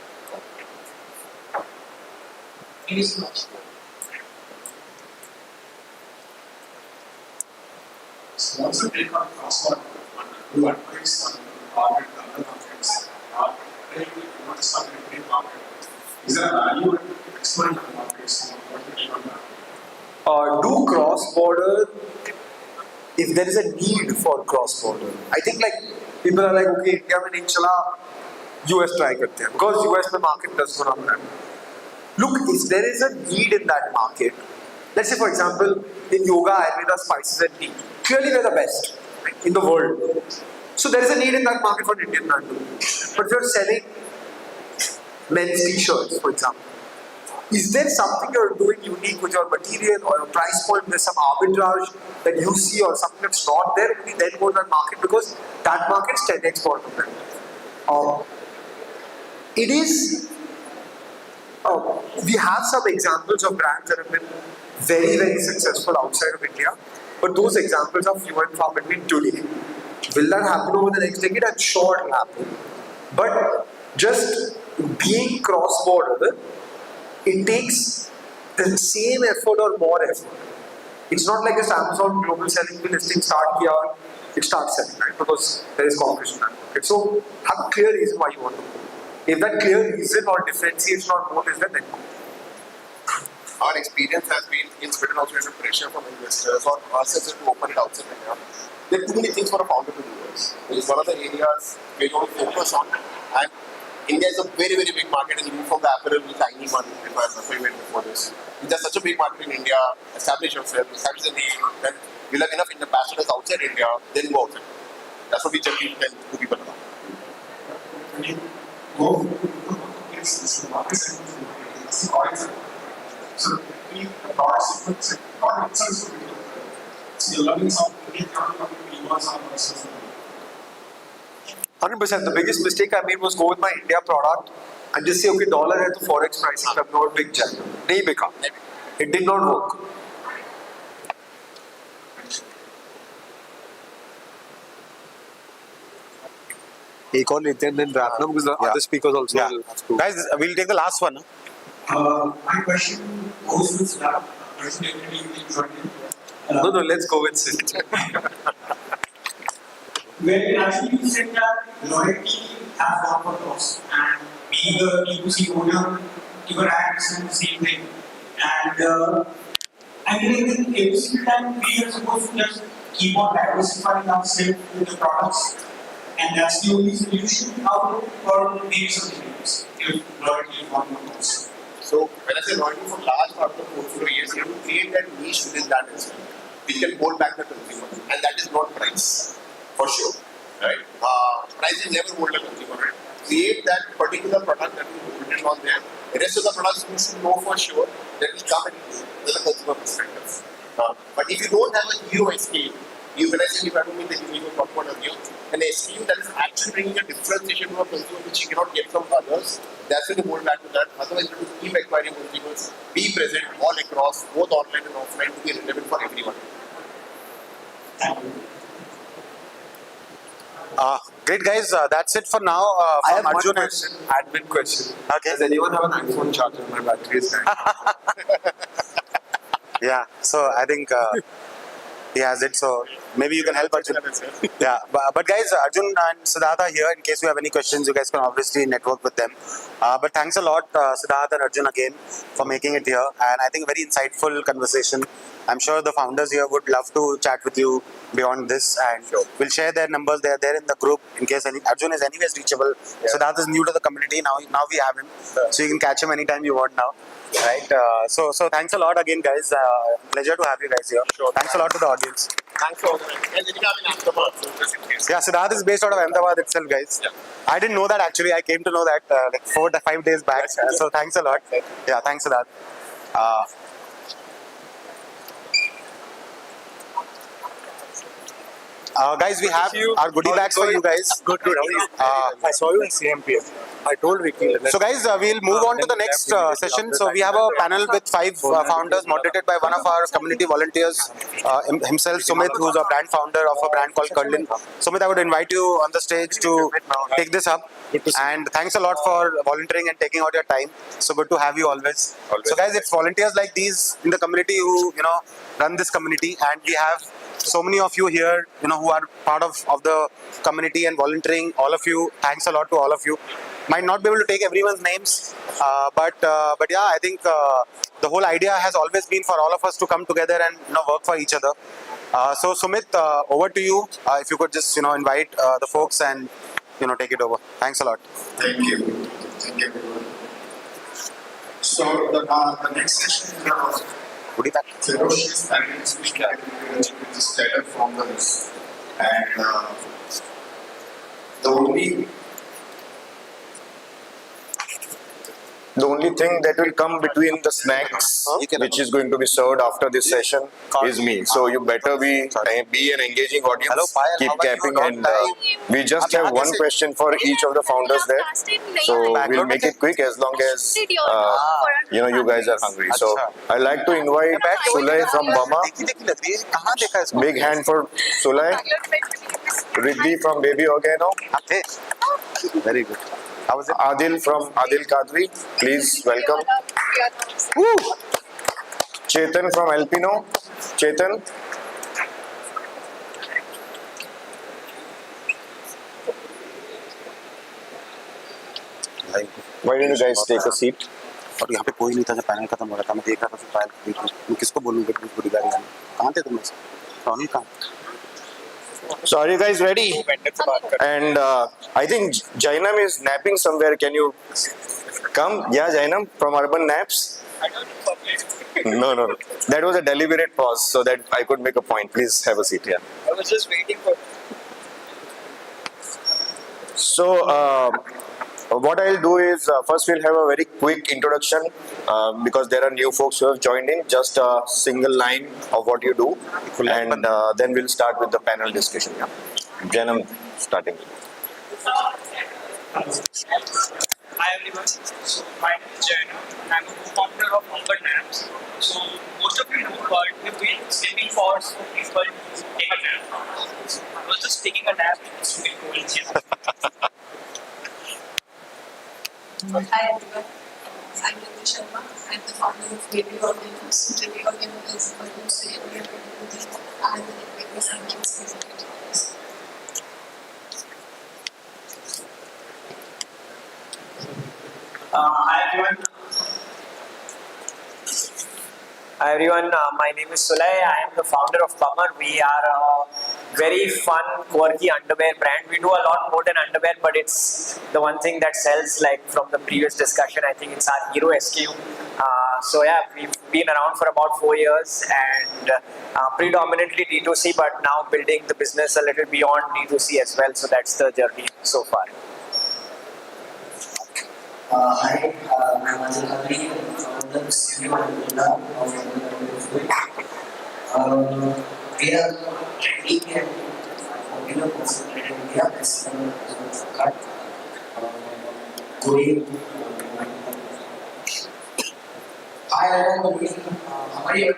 Thank you so much. So what's the take on cross-border? Do advertise on market, other markets? Where you want to start in a new market? Is there a value in exploring other markets? What do you take on that? Do cross-border if there is a need for cross-border. I think people are like, okay, India mein nahi chala, US try karte hain. Because US mein market does not run. Look, if there is a need in that market, let's say for example, in yoga, Ayurveda, spices and tea, clearly we're the best in the world. So there is a need in that market for an Indian brand too. But if you're selling men's t-shirts, for example, Is there something you're doing unique with your material or your price point? There's some arbitrage that you see or something that's not there, maybe then go to that market because that market's 10x more to them. It is, we have some examples of brands that have been very, very successful outside of India, but those examples are few and far between today. Will that happen over the next decade? I'm sure it will happen. But just being cross-border, it takes the same effort or more effort. It's not like just Amazon global selling listing start here, it starts selling, right? Because there is competition in that market. So have a clear reason why you want to go. If that clear reason or differentiation or moat is there, then go. Our experience has been in Sweden also under pressure from investors or us to open it outside India. There are too many things for a founder to do this. It is one of the areas where you want to focus on. And India is a very, very big market, and even from the apparel, the tiny one, if I went before this. It's just such a big market in India. Establish yourself, establish the name, then you'll have enough ambassadors outside India, then go outside. That's what we generally tell to people now. So we product sequence, product itself is so you're learning some Indian company, you want some versus 100%. The biggest mistake I made was go with my India product and just say, okay, dollar है तो forex pricing का not big जाए. नहीं बिका. It did not work. एक और लेते हैं then wrap now because the other speakers also Yeah. will have to. Guys, we'll take the last one. My question goes with that. Definitely you enjoyed it. No, let's go with Sid. Where actually you said that loyalty has gone for loss, and being a D2C owner, you were saying the same thing. And I think every single time we are supposed to just keep on diversifying ourselves with the products, and that's the only solution out or maybe something else. If loyalty is gone for loss. So when I say loyalty for large part of the portfolio, yes, you have to create that niche within that itself, which can hold back the consumer, and that is not price, for sure, right? Price will never hold the consumer, right? Create that particular product that will hold it on there. The rest of the products you should know for sure that will come and with the consumer perspective. But if you don't have a hero SKU, when I say if I don't mean the hero talk about a hero, an SKU that is actually bringing a differentiation to a consumer which you cannot get from others, that's when you hold back to that. Otherwise, you have to keep acquiring consumers, be present all across, both online and offline, to be relevant for everyone. Great, guys. That's it for now. I have From one Arjun and- question, admin question. Okay. Does anyone have an iPhone charger? My battery is dying. Yeah, so I think he has it. So maybe you can help Arjun. Yeah, but guys, Arjun and Siddharth are here. In case you have any questions, you guys can obviously network with them. But thanks a lot, Siddharth and Arjun, again for making it here. And I think very insightful conversation. I'm sure the founders here would love to chat with you beyond this, and we'll share their numbers. They're there in the group in case Arjun is anyways reachable. Siddharth is new to the community now. Now we have him, so you can catch him anytime you want now. Right. So thanks a lot again, guys. Pleasure to have you guys here. Sure. Thanks a lot to the audience. Thanks for organizing. And we have in Ahmedabad, so just in case. Yeah, Siddharth is based out of Ahmedabad itself, guys. Yeah. I didn't know that actually. I came to know that like 4 to 5 days back. So thanks a lot. Yeah, thanks Siddharth. Guys, we have our goodie bags for you guys. Good. How are you? I saw you in CMPM. I told Vicky. So guys, we'll move on to the next session. So we have a panel with 5 founders moderated by one of our community volunteers, himself, Sumit, who's a brand founder of a brand called Kurlin. Sumit, I would invite you on the stage to take this up. And thanks a lot for volunteering and taking out your time. So good to have you always. So guys, it's volunteers like these in the community who, run this community, and we have so many of you here, who are part of the community and volunteering. All of you, thanks a lot to all of you. Might not be able to take everyone's names, but yeah, I think the whole idea has always been for all of us to come together and work for each other. So Sumit, over to you. If you could just invite the folks and take it over. Thanks a lot. Thank you. Thank you, everyone. So the next session is about Goodie bag. ferocious and speak with the startup founders. And the only only thing that will come between the snacks, which is going to be served after this session, is me. So you better be an engaging audience. Hello, Payal, Keep how are you? capping, Don't and lie. we just have one question for each of the founders there. So we'll make it quick as long as you guys are hungry. So I'd like to invite Sulay from Bama. Big hand for Sulay. Riddhi from Baby Organo. Very good. How was it? Adil from Adil Kadri. Please welcome. Woo! Chetan from Alpino. Chetan. Why don't you guys take a seat? और यहाँ पे कोई नहीं था जब panel खत्म हो रहा था मैं देख रहा था फिर पायल देख रहा मैं किसको बोलूँगा इतनी बड़ी गाड़ी आने कहाँ थे तुम लोग टॉनी कहाँ So are you guys ready? And I think Jainam is napping somewhere. Can you come? Yeah, Jainam from Urban Naps. No. That was a deliberate pause so that I could make a point. Please have a seat here. I was just waiting for. So what I'll do is first we'll have a very quick introduction because there are new folks who have joined in. Just a single line of what you do, and then we'll start with the panel discussion. Yeah, Janam starting. Hi everyone. So my name is Jaina. I'm a co-founder of Urban Naps. So most of you know, but we've been saving for people to take a nap. I was just taking a nap in the swimming pool. Hi everyone, I'm Riddhi Sharma. I'm the founder of Baby Organo. Baby Organo is a new sale we are going to do and the baby samples. Hi everyone, my name is Sulay. I am the founder of Bummer. We are a very fun, quirky underwear brand. We do a lot more than underwear, but it's the one thing that sells. Like from the previous discussion, I think it's our hero SKU. So yeah, we've been around for about 4 years and predominantly D2C, but now building the business a little beyond D2C as well. So that's the journey so far. Hi, I'm Ajay Khatri, founder, CEO and owner of we are trending and popular person in India as a cut. Hi, everyone. How are you?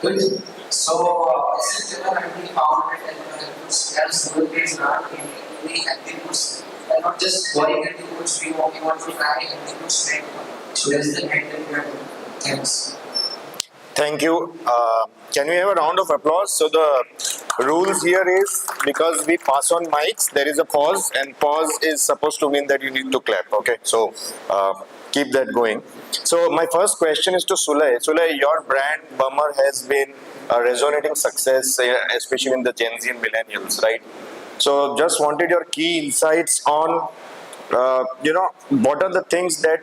Good. So, this is the currently founded and sales is not in any healthy foods. We're not just buying healthy foods, we want to try healthy foods. So, that's the end of your thanks. Thank you. Can we have a round of applause? So the rules here is because we pass on mics, there is a pause, and pause is supposed to mean that you need to clap. Okay, so keep that going. So my first question is to Sulay. Sulay, your brand Bummer has been a resonating success, especially in the Gen Z and millennials, right? So just wanted your key insights on, what are the things that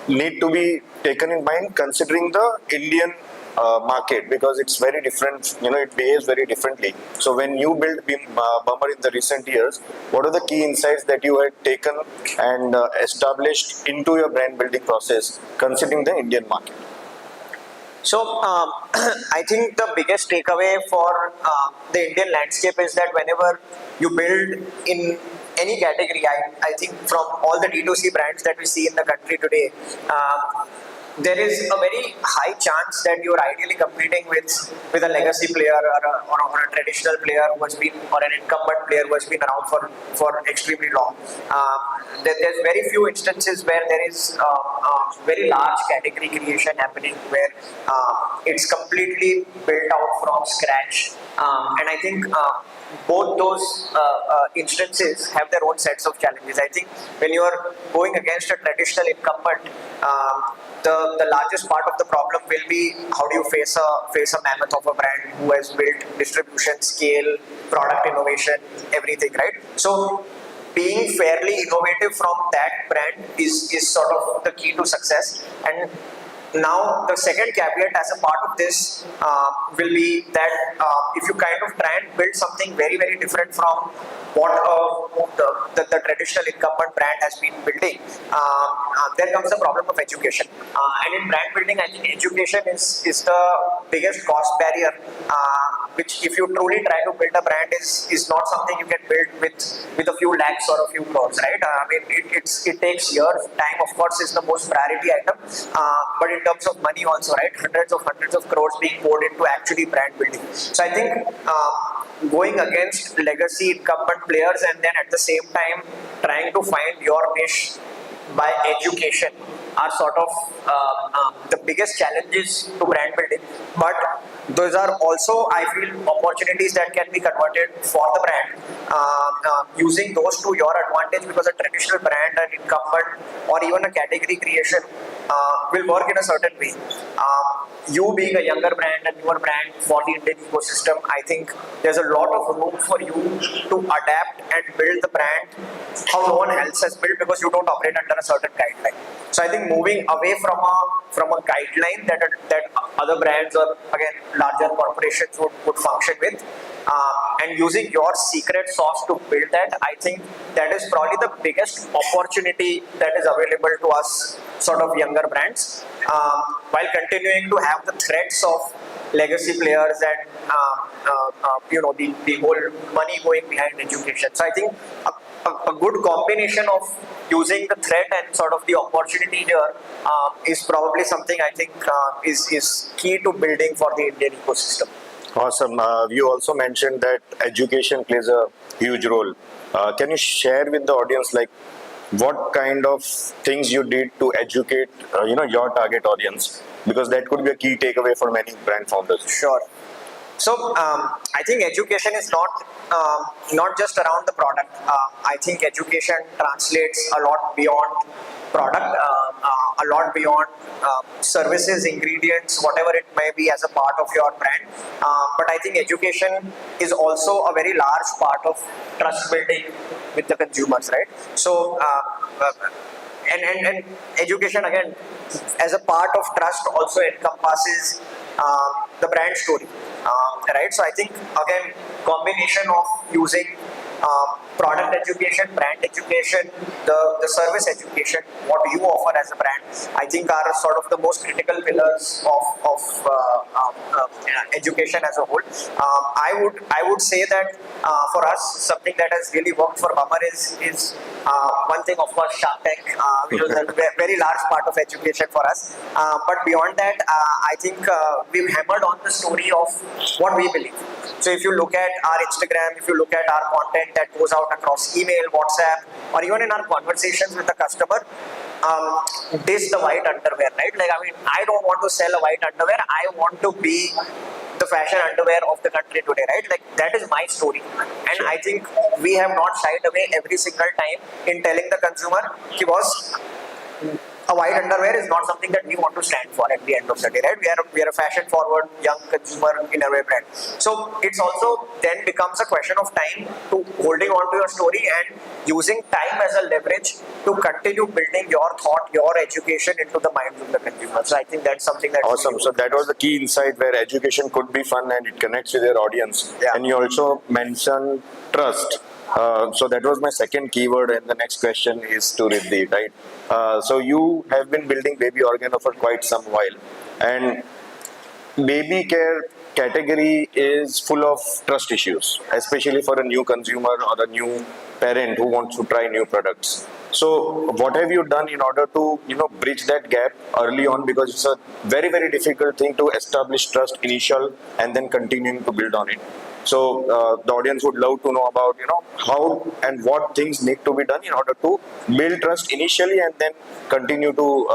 need to be taken in mind considering the Indian market, because it's very different, it behaves very differently. So when you built Bummer in the recent years, what are the key insights that you had taken and established into your brand building process considering the Indian market? So I think the biggest takeaway for the Indian landscape is that whenever you build in any category, I think from all the D2C brands that we see in the country today, there is a very high chance that you're ideally competing with a legacy player or a traditional player who has been, or an incumbent player who has been around for extremely long. There's very few instances where there is very large category creation happening where it's completely built out from scratch. And I think both those instances have their own sets of challenges. I think when you are going against a traditional incumbent, the largest part of the problem will be how do you face a mammoth of a brand who has built distribution, scale, product innovation, everything, right? So being fairly innovative from that brand is sort of the key to success. And Now, the second caveat as a part of this will be that if you kind of try and build something very, very different from what the traditional incumbent brand has been building, there comes the problem of education. And in brand building, I think education is the biggest cost barrier, which if you truly try to build a brand is not something you can build with a few lakhs or a few crores, right? I mean, it takes years. Time, of course, is the most priority item, but in terms of money also, right? Hundreds of crores being poured into actually brand building. So I think going against legacy incumbent players and then at the same time trying to find your niche by education are sort of the biggest challenges to brand building. But those are also, I feel, opportunities that can be converted for the brand, using those to your advantage, because a traditional brand, an incumbent, or even a category creation will work in a certain way. You being a younger brand, a newer brand for the Indian ecosystem, I think there's a lot of room for you to adapt and build the brand how no one else has built, because you don't operate under a certain guideline. So I think moving away from a guideline that other brands or again larger corporations would function with, and using your secret sauce to build that, I think that is probably the biggest opportunity that is available to us sort of younger brands, while continuing to have the threats of legacy players and the whole money going behind education. So I think a good combination of using the threat and sort of the opportunity here is probably something I think is key to building for the Indian ecosystem. Awesome. You also mentioned that education plays a huge role. Can you share with the audience like what kind of things you did to educate your target audience, because that could be a key takeaway for many brand founders. Sure. So I think education is not just around the product. I think education translates a lot beyond product, a lot beyond services, ingredients, whatever it may be as a part of your brand. But I think education is also a very large part of trust building with the consumers, right? So and education again as a part of trust also encompasses the brand story, right? So I think again combination of using product education, brand education, the service education, what you offer as a brand, I think are sort of the most critical pillars of education as a whole. I would say that for us, something that has really worked for Bummer is one thing, of course, Shark Tank, which was a very large part of education for us. But beyond that, I think we've hammered on the story of what we believe. So if you look at our Instagram, if you look at our content that goes out across email, WhatsApp, or even in our conversations with the customer, diss the white underwear, right? Like, I mean, I don't want to sell a white underwear. I want to be the fashion underwear of the country today, right? Like, that is my story. And I think we have not shied away every single time in telling the consumer, boss, a white underwear is not something that we want to stand for at the end of the day, right? We are a fashion forward, young consumer innerwear brand. So it's also then becomes a question of time to holding on to your story and using time as a leverage to continue building your thought, your education into the minds of the consumer. So I think that's something that's awesome. Really so that was the key insight, where education could be fun and it connects with your audience. Yeah. And you also mentioned trust. So that was my second keyword, and the next question is to Riddhi, right? So you have been building baby organo for quite some while, and baby care category is full of trust issues, especially for a new consumer or a new parent who wants to try new products. So what have you done in order to bridge that gap early on, because it's a very, very difficult thing to establish trust initial and then continuing to build on it. So the audience would love to know about how and what things need to be done in order to build trust initially and then continue to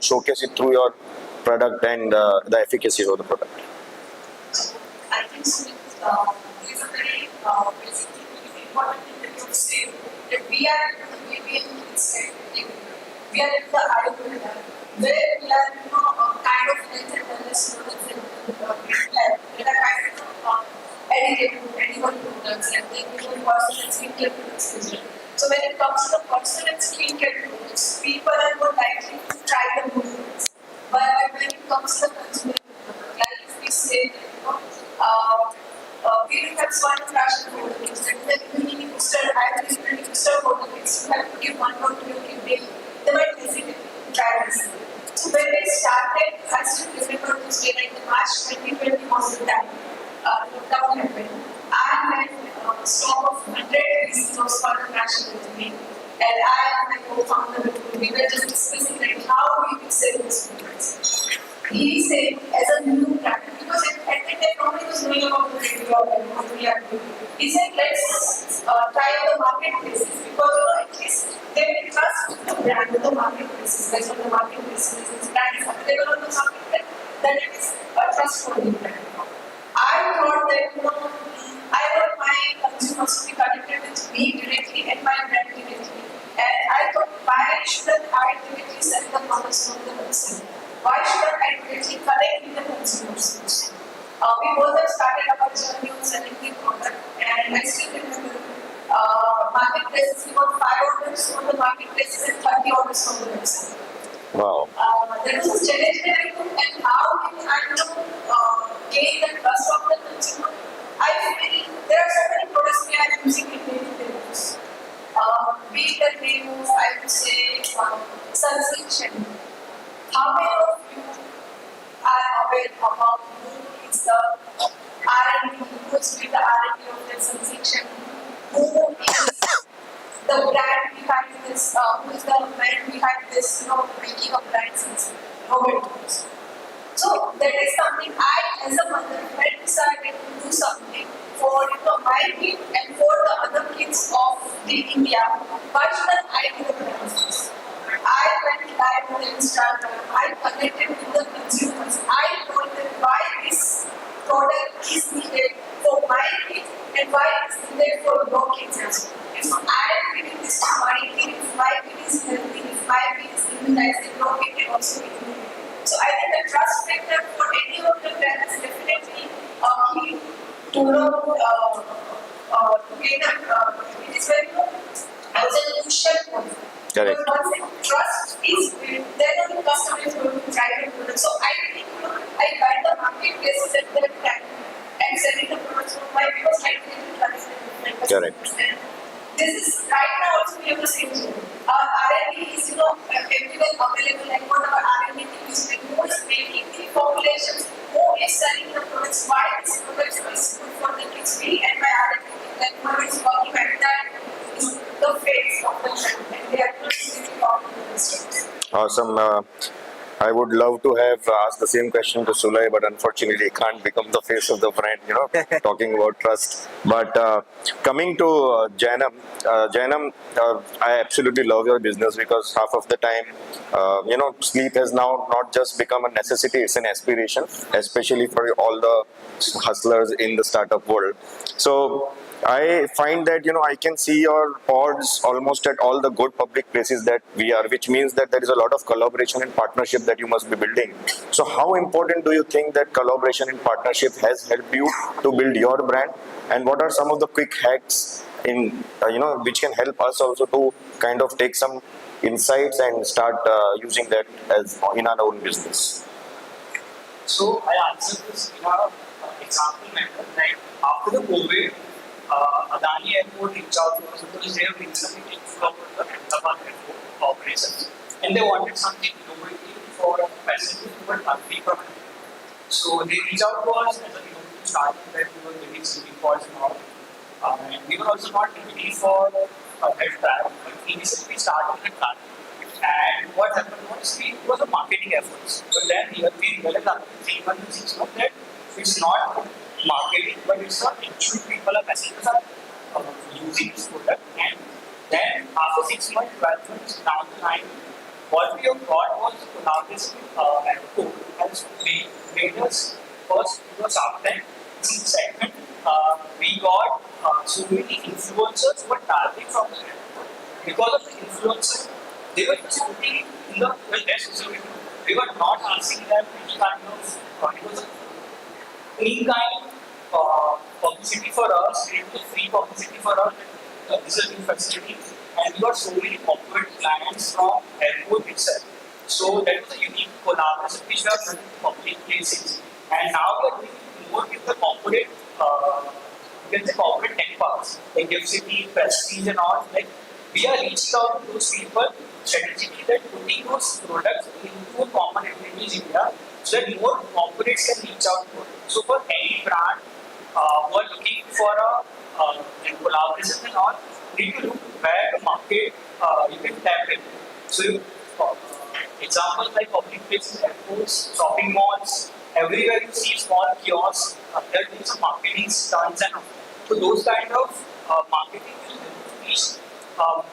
showcase it through your product and the efficacy of the product. I think so, it's a very basically important thing that you say, that we are inside, we are in the Ayurveda, where we are kind of health and wellness products that are kind of anyone products, and then even personal and skincare products as well. So when it comes to the personal and skincare products, people are more likely to try the new products. But when it comes to the consumer, like if we say that, we will have one crash in the kids, that the mini booster, I will be booster for the kids, you have to give one more to your kid daily. They might hesitate to try this. So when we started, I still remember this day, like the March 2020 was the time lockdown happened. I had a stock of 100 pieces of summer fashion with me. And I and my co-founder, we were just discussing like how we could sell this products. He said, as a new brand, because at that time nobody was knowing about the radio and what we are doing. He said, let's try the marketplaces because at least they will trust the brand with the marketplaces. Based on the marketplaces, this brand is available on the market, then it is a trustworthy brand. I thought that I want my consumers to be connected with me directly and my brand directly. And I thought, why shouldn't I directly sell the products from the website? Why shouldn't I directly connect with the consumers? We both have started our journey on selling the product, and I still remember marketplaces. We got 5 orders from the marketplaces and 30 orders from the website. Wow. There was a challenge that I took, and how I gain the trust of the consumer. I feel there are so many products we are using in day-to-day use. Be it the names, I would say, sunsection. How many of you are aware about who is the R&D, who is with the R&D of the sunsection, who is the brand behind this, who is the brand behind this, making a brand sense? Nobody knows. So that is something I, as a mother, had decided to do something for my kid and for the other kids of India. Why should I do the brands? I went live on Instagram. I connected with the consumers. I told them why this product is needed for my kids and why it is needed for your kids as well. If I am giving this to my kid, if my kid is healthy, if my kid is immunized, then your kid can also be immunized. So I think the trust factor for any of the brands is definitely key to gain it is very I would say crucial point. Correct. But once the trust is built, then the customer is going to try the product. So I think I buy the marketplaces at that time and selling the products for my because I didn't trust them. Correct. This is right now also we have the same thing. Our R&D is everywhere available and what our R&D is doing, who is making the populations, who is selling the products, why this product is good for the kids, me and my R&D team, like who is working at that is the face of the brand and they are not really talking to the customers. Awesome. I would love to have asked the same question to Sulay, but unfortunately I can't become the face of the brand, talking about trust. But coming to Jainam, I absolutely love your business because half of the time, sleep has now not just become a necessity, it's an aspiration, especially for all the hustlers in the startup world. So I find that, I can see your pods almost at all the good public places that we are, which means that there is a lot of collaboration and partnership that you must be building. So how important do you think that collaboration and partnership has helped you to build your brand? And what are some of the quick hacks in, which can help us also to kind of take some insights and start using that as in our own business? So I answered this in our example method, like after the COVID, Adani Airport reached out to us because they have recently taken over the Ahmedabad airport operations and they wanted something innovative for passengers who were hungry from it. So they reached out to us as a starting that we were getting sleeping pods and all. And we were also not ready for health travel, but initially we started with that. And what happened was it was a marketing efforts. But then here we realized after 3 months to 6 months that it's not marketing, but it's not actual people or passengers are using this product. And then after 6 months, 12 months down the line, what we have got was now this airport has made us first do a Shark Tank segment. We got so many influencers who were targeting from the airport. Because of the influencers, they were just putting in the best facility. We were not asking them any kind of any kind of publicity for us, it was free publicity for us, this is a new facility, and we got so many corporate clients from airport itself. So that was a unique collaboration which we have done in public places. And now we are doing more with the corporate, you can say corporate tech parks, like Gift City, Prestige and all. Like we are reaching out to those people strategically that putting those products into a common entities India so that more corporates can reach out to it. So for any brand who are looking for a collaboration and all, need to look where the market you can tap in. So you, examples like public places, airports, shopping malls, everywhere you see small kiosks, there are some marketing stunts and all. So those kind of marketing will help to reach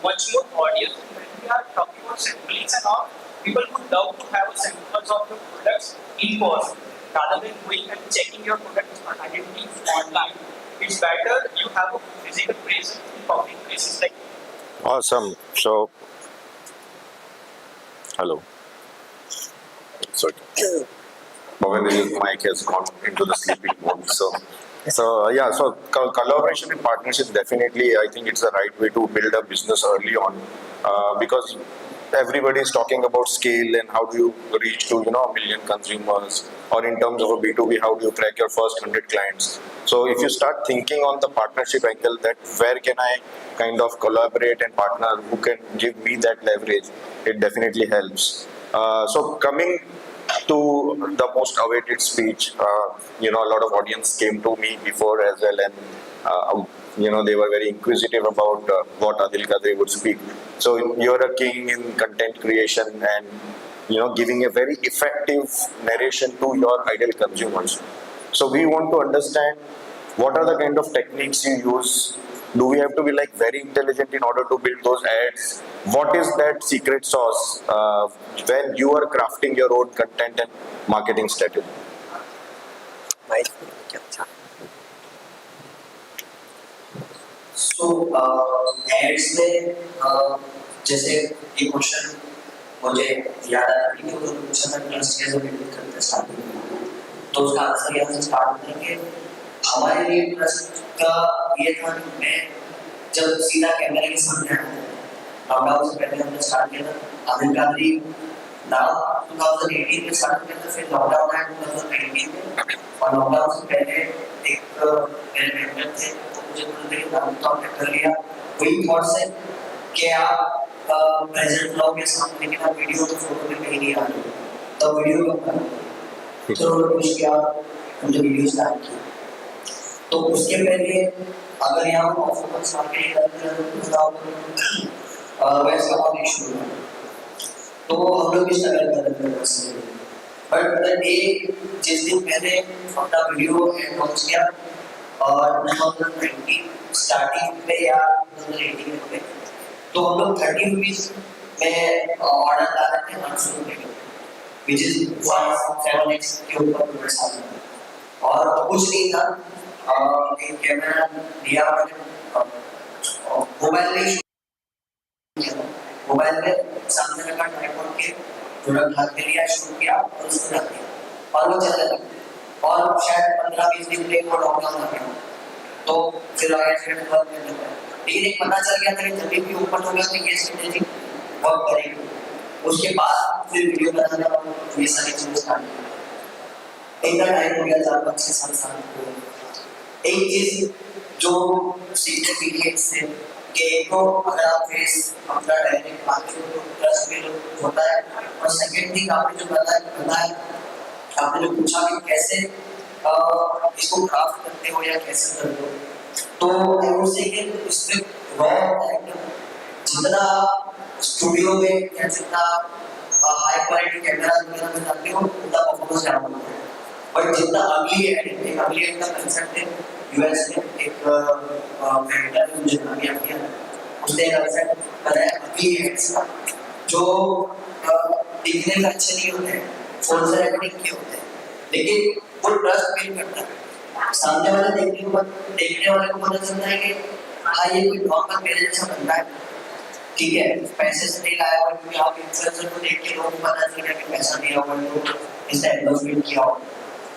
much more audience. And when we are talking about samples and all, people would love to have samples of your products in person rather than going and checking your product identity online. It's better you have a physical presence in public places like. Awesome. So, hello. Sorry. Bhavendra's mic has gone into the sleeping mode. So yeah. So collaboration and partnership definitely. I think it's the right way to build a business early on, because everybody is talking about scale and how do you reach to a million consumers, or in terms of a B2B, how do you crack your first 100 clients. So if you start thinking on the partnership angle, that where can I kind of collaborate and partner who can give me that leverage, it definitely helps. So coming to the most awaited speech, a lot of audience came to me before as well, and they were very inquisitive about what Adil Kadri would speak. So you're a king in content creation and giving a very effective narration to your ideal consumers. So we want to understand what are the kind of techniques you use. Do we have to be like very intelligent in order to build those ads? What is that secret sauce when you are crafting your own content and marketing strategy? So ads में जैसे ये question मुझे याद आया कि वो question में trust कैसे बिल्ड करते हैं स्टार्टिंग में, तो उसका आंसर यहाँ से स्टार्ट करेंगे. हमारे लिए ट्रस्ट का ये था कि मैं जब सीधा कैमरे के सामने आया, लॉकडाउन से पहले हमने स्टार्ट किया था आदिल कादरी नाउ 2018 में स्टार्ट किया था, फिर लॉकडाउन आया 2019 में, और लॉकडाउन से पहले एक मेरे मेंटर थे मुझे बोलते हैं नाम कांटेक्ट कर लिया वही थॉट से कि आप प्रेजेंट ब्लॉग के साथ, लेकिन आप वीडियो तो फोटो में कहीं नहीं आ रहे, तो वीडियो का तो कुछ क्या मुझे वीडियो स्टार्ट किया. तो उसके पहले अगर यहाँ परफॉर्मेंस मार्केटिंग बताओ वैसा और इशू है, तो हम लोग भी स्ट्रगल कर रहे थे. बट द डे जिस दिन मैंने अपना वीडियो लॉन्च किया और 2019 स्टार्टिंग पे या 2018 में, तो हम लोग 30 रुपीज में ऑर्डर ला रहे थे 500 रुपये का, विच इज 7x के ऊपर प्रोग्रेस आ गया. और कुछ नहीं था, एक कैमरा लिया मोबाइल में सामने रखा ट्राइपॉड के, प्रोडक्ट हाथ में लिया, शूट किया और उसको रख दिया और वो चलने लगा. और शायद 15-20 दिन के वो लॉकडाउन आ गया, तो फिर आगे फिर वर्क करने लगा. लेकिन एक पता चल गया था कि जब भी ओपन हो गया तो ये स्ट्रेटेजी वर्क करेगी. उसके बाद फिर वीडियो बनाना और ये सारी चीजें स्टार्ट की. इतना टाइम हो गया 4-5-6 साल. एक चीज जो सीखने की है इससे कि एक तो अगर आप फेस अपना डायरेक्ट मार्केट को ट्रस्ट बिल्ड होता है, और सेकंड थिंग आपने जो बताया आपने जो पूछा कि कैसे इसको क्राफ्ट करते हो या कैसे करते हो, तो आई वुड से कि इसमें रॉ जितना स्टूडियो में या जितना हाई क्वालिटी कैमरा वगैरह में जाते हो उतना परफॉर्मेंस ज़्यादा होता है. बट जितना अगली एडिट का कंसेप्ट है यूएस में एक क्रिएटर ने मुझे नाम याद किया, उसने कंसेप्ट बनाया अगली एड्स का, जो दिखने में अच्छे नहीं होते हैं, फोन से रिकॉर्डिंग किए होते हैं, लेकिन वो ट्रस्ट बिल्ड करता है. सामने वाले देखने वाले को पता चलता है कि हाँ ये कोई नॉर्मल मेरे जैसा बंदा है, ठीक है, पैसे से नहीं लाया हुआ, क्योंकि आप इन्फ्लुएंसर को देख के लोगों को पता चल गया कि पैसा दिया हुआ है, तो इसका एडवर्टाइजमेंट किया हुआ.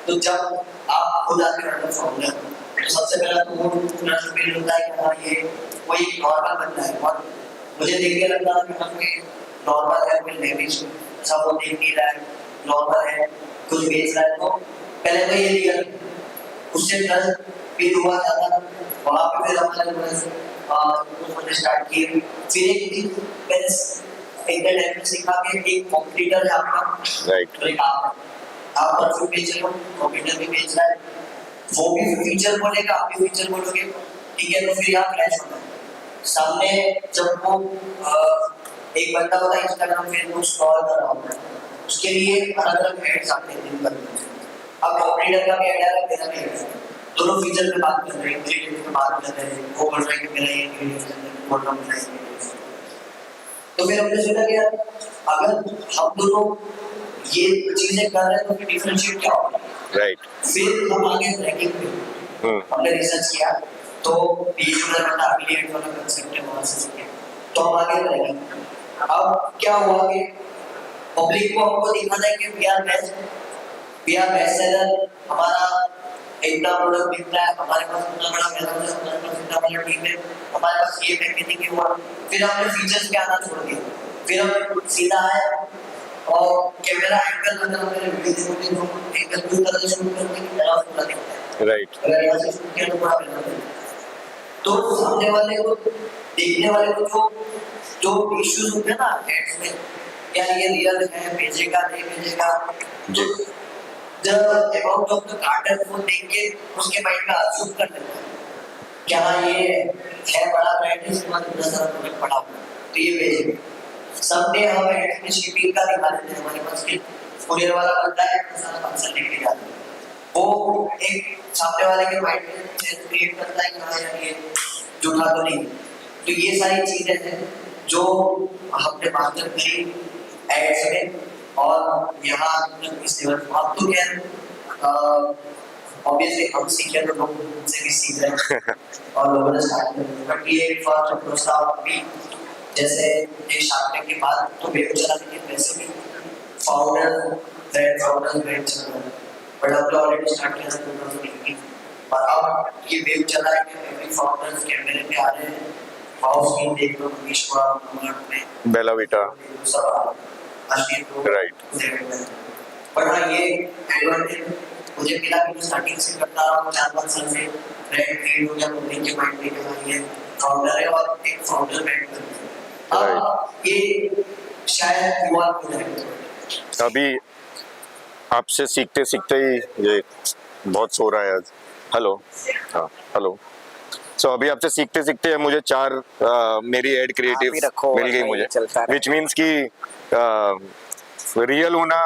तो जब आप खुद आके ऑर्डर फॉर्मूला, तो सबसे पहला तो वो ट्रस्ट बिल्ड होता है कि हाँ ये कोई नॉर्मल बंदा है, और मुझे देख के लगता है कि हाँ कोई नॉर्मल है, कोई लेविश ऐसा वो देख नहीं रहा है, नॉर्मल है, कुछ बेच रहा है, तो पहले तो ये लिया, उससे प्लस फिर हुआ ज़्यादा, वहाँ पे फिर हमारे मैंने स्टार्ट किए, फिर एक चीज मैंने इंटरनेट में सीखा कि एक कॉम्पिटिटर है आपका, राइट, तो एक आप परफ्यूम बेच रहे हो, कॉम्पिटिटर भी बेच रहा है, वो भी फीचर बोलेगा, आप भी फीचर बोलोगे, ठीक है, तो फिर यहाँ क्लैश होगा। सामने जब वो एक बंदा होता है इंस्टाग्राम फेसबुक स्क्रॉल कर रहा होता है, उसके लिए अलग अलग एड्स आते हैं दिन भर में। अब कॉम्पिटिटर का भी ऐड है, मेरा भी ऐड है, दोनों फीचर पे बात कर रहे हैं, इंग्रेडिएंट पे बात कर रहे हैं, वो बोल रहा है कि मेरा ये इंग्रेडिएंट है, बोल रहा हूँ मेरा ये इंग्रेडिएंट है। तो फिर हमने सोचा कि यार अगर हम दोनों ये चीजें कर रहे हैं तो फिर डिफरेंशिएट क्या होगा, राइट। फिर हम आगे रैंकिंग पे हमने रिसर्च किया, तो पेज वाला एफिलिएट वाला कांसेप्ट है, वहां से सीखे, तो हम आगे बढ़ेंगे। अब क्या हुआ कि पब्लिक को हमको दिखाना है कि वी आर बेस्ट सेलर, हमारा इतना प्रोडक्ट बिकता है, हमारे पास इतना बड़ा वेयरहाउस है, हमारे पास इतना बड़ा टीम है, हमारे पास ये पैकेजिंग है, हुआ फिर हमने फीचर्स पे आना छोड़ दिया, फिर हम सीधा आए और कैमरा एंगल बदल हमने वीडियो में दो एंगल को तरह से शूट करके कैमरा पूरा दिखता है, राइट, अगर यहाँ से शूट किया तो पूरा बना है, तो सामने वाले को देखने वाले को जो इश्यूज होते हैं ना एड्स में, क्या ये रियल है, भेजेगा नहीं भेजेगा, the amount of the carton को देख के उसके माइंड में अज्यूम कर लेता है क्या ये है बड़ा ब्रांड है, इसके बाद इतना सारा प्रोडक्ट पड़ा हुआ तो ये भेजेंगे। सबने हम एड्स में शिपिंग का दिखा देते हैं, हमारे पास कुरियर वाला बंदा है, इतना सारा पार्सल लेके जाता है, वो एक सामने वाले के माइंड में सेंस क्रिएट करता है कि हाँ यार ये झूठा तो नहीं। तो ये सारी चीजें हैं जो हमने मास्टर करी एड्स में, और यहाँ इस लेवल पर अब तो क्या ऑब्वियसली हम सीखे तो लोग उनसे भी सीख रहे हैं और लोगों ने स्टार्ट कर दिया, बट ये फर्स्ट अप्रोच था अभी जैसे ये शार्क टैंक के बाद तो वेब चला, लेकिन वैसे भी ब्रांड चल रहा है, बट अब तो ऑलरेडी स्टार्ट किया था 2018 और अब ये वेब चला है कि एवरी फाउंडर्स कैमरे पे आ रहे हैं, हाउस की देख लो, विश्वा मार्ट में बेला विटा सब राइट, पर हाँ ये एडवांटेज मुझे मिला कि स्टार्टिंग से करता रहा हूँ 4-5 साल से, ब्रांड क्रिएट हो गया, पब्लिक के माइंड में कि ये फाउंडर है और एक फाउंडर ब्रांड करता है, अब ये शायद युवा हो जाएगा। अभी आपसे सीखते सीखते ही ये बहुत सो रहा है आज, हेलो, हाँ हेलो, सो अभी आपसे सीखते सीखते मुझे 4 मेरी एड क्रिएटिव मिल गई मुझे, विच मीन्स कि रियल होना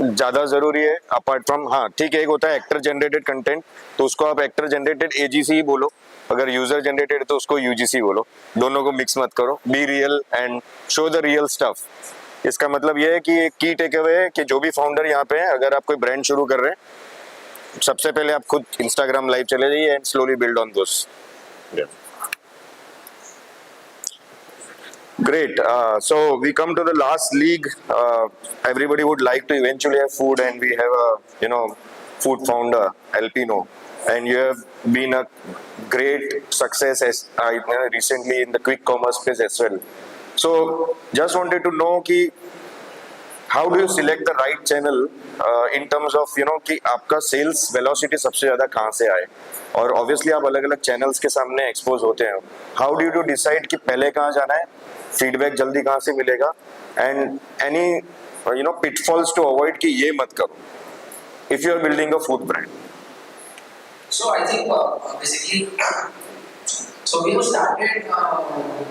ज़्यादा ज़रूरी है अपार्ट फ्रॉम, हाँ ठीक है, एक होता है एक्टर जनरेटेड कंटेंट, तो उसको आप एक्टर जनरेटेड एजीसी ही बोलो, अगर यूजर जनरेटेड तो उसको यूजीसी बोलो, दोनों को मिक्स मत करो, be real and show the real stuff. इसका मतलब ये है कि एक की टेक अवे है कि जो भी फाउंडर यहाँ पे है, अगर आप कोई ब्रांड शुरू कर रहे हैं, सबसे पहले आप खुद इंस्टाग्राम लाइव चले जाइए and slowly build on those. Great. So we come to the last league. Everybody would like to eventually have food, and we have a food founder Alpino, and you have been a great success as recently in the quick commerce space as well. So just wanted to know कि how do you select the right channel in terms of कि आपका sales velocity सबसे ज़्यादा कहाँ से आए, और obviously आप अलग अलग channels के सामने expose होते हैं, how do you decide कि पहले कहाँ जाना है, फीडबैक जल्दी कहाँ से मिलेगा, and any pitfalls to avoid कि ये मत करो if you are building a food brand? So I think basically, so we have started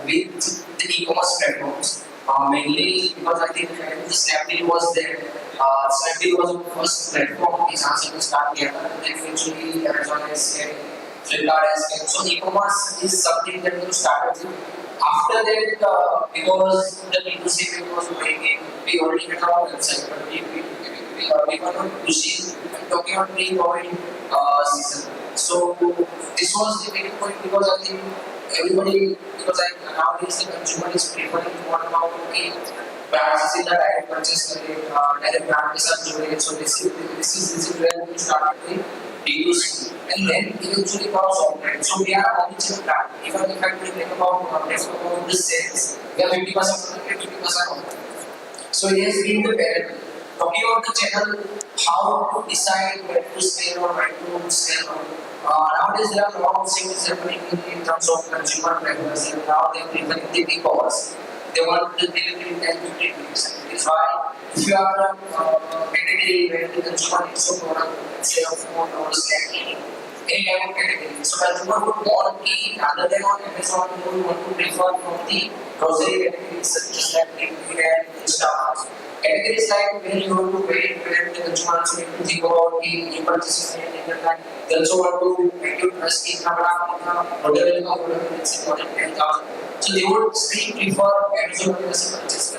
with the e-commerce platforms mainly because I think Snapdeal was there. Snapdeal was the first platform जहाँ से we start किया था, then eventually Amazon has came, Flipkart has came. So e-commerce is something that we started with. After that, because the D2C was going in, we already had our website, but we were not pushing and talking about pre-COVID season. So this was the main point because I think everybody, because nowadays the consumer is preferring more about the brands in the direct purchase, direct brand के साथ जुड़े. So this is where we started with D2C, and then eventually comes offline. So we are omnichannel brand. Even if I think about the sales, we are 50% online, 50% offline. So he has been the parent. Talking about the channel, how to decide when to sell or when to sell. Nowadays there are a lot of things happening in terms of consumer preference. And now they are preferring the e-commerce. They want the delivery in 10 15 minutes. That is why if you are category where the consumer needs a product, let's say a phone or a snack, any type of category. So consumer would want the rather than on Amazon, they would want to prefer from the grocery categories such as like Blinkit and Instamart. Categories like where you want to wait, where the consumer also need to think about the purchases and internet. They also want to make you trust in whatever it's important 10,000. So they would still prefer Amazon as a purchase.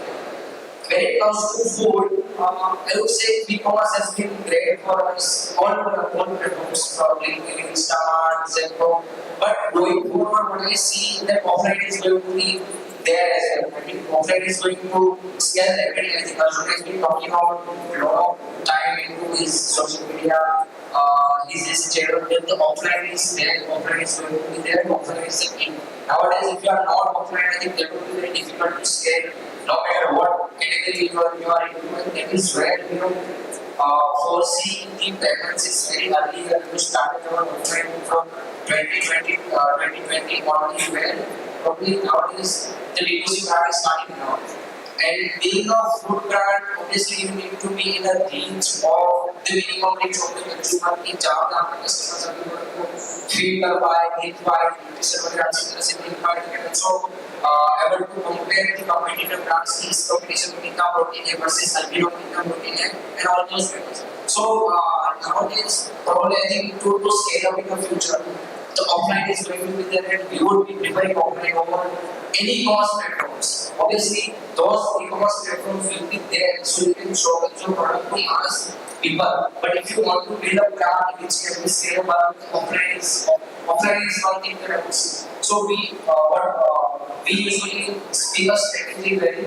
When it comes to food, I would say e-commerce has been great for us. All platforms, probably Instamart, Zepto. But going forward, what I see that offline is going to be there as well. I think offline is going to scale everything. I think Arjun has been talking about a lot of time into his social media. His channel that the offline is there, offline is going to be there, offline is the key. Nowadays, if you are not offline, I think that would be very difficult to scale. No matter what category you are into, and that is where foresee the preferences very early. You started our offline from 2020 only, where probably nowadays the D2C brand is starting now. And being a food brand, obviously you need to be in a reach of the minimum reach of the consumer की जहाँ पे आपके customers अभी को feel कर पाए, देख पाए, जिससे बड़े अच्छी तरह से देख पाए, and also able to compare the competitive brands की इस competition में कितना protein है versus Albino में कितना protein है, and all those things. So nowadays probably I think to scale up in the future, the offline is going to be there, and we would be preferring offline over any e-commerce platforms. Obviously, those e-commerce platforms will be there, so you can show your product to us people. But if you want to build a brand which can be scalable, offline is one thing that I would see. So we usually speak a strategy where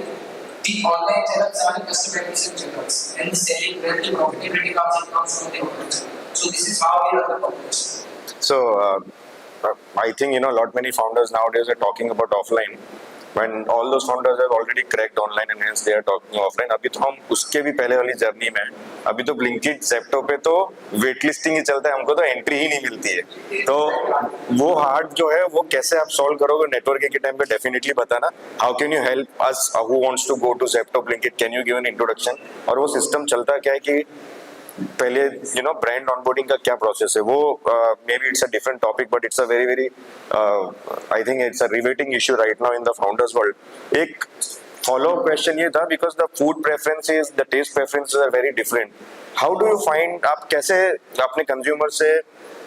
the online channels are the customer acquisition channels, and the selling where the profitability comes from the online channel. So this is how we run the competition. So I think lot many founders nowadays are talking about offline. When all those founders have already cracked online and hence they are talking offline. अभी तो हम उसके भी पहले वाली journey में हैं. अभी तो Blinkit, Zepto पे तो वेट लिस्टिंग ही चलता है, हमको तो एंट्री ही नहीं मिलती है. तो वो हार्ड जो है वो कैसे आप सॉल्व करोगे नेटवर्क के टाइम पे डेफिनेटली बताना. How can you help us who wants to go to Zepto, Blinkit, can you give an introduction. और वो सिस्टम चलता क्या है कि पहले ब्रांड ऑनबोर्डिंग का क्या प्रोसेस है वो maybe it's a different topic but it's a very very I think it's a riveting issue right now in the founders world. एक फॉलो अप क्वेश्चन ये था because the food preferences the taste preferences are very different. How do you find, आप कैसे अपने consumer से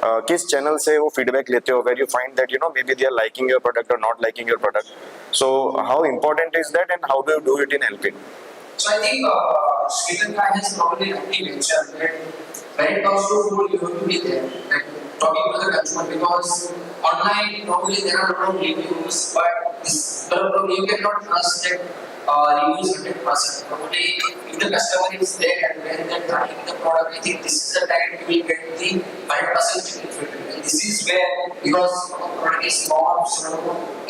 किस channel से वो फीडबैक लेते हो where you find that maybe they are liking your product or not liking your product. So how important is that and how do you do it in helping. So I think Srikan has probably rightly mentioned that when it comes to food, you have to be there, like talking to the consumer, because online probably there are a lot of reviews, but you cannot trust that reviews 100%. Probably if the customer is there and when they're trying the product, I think this is the time you will get the 100% benefit. And this is where, because product is not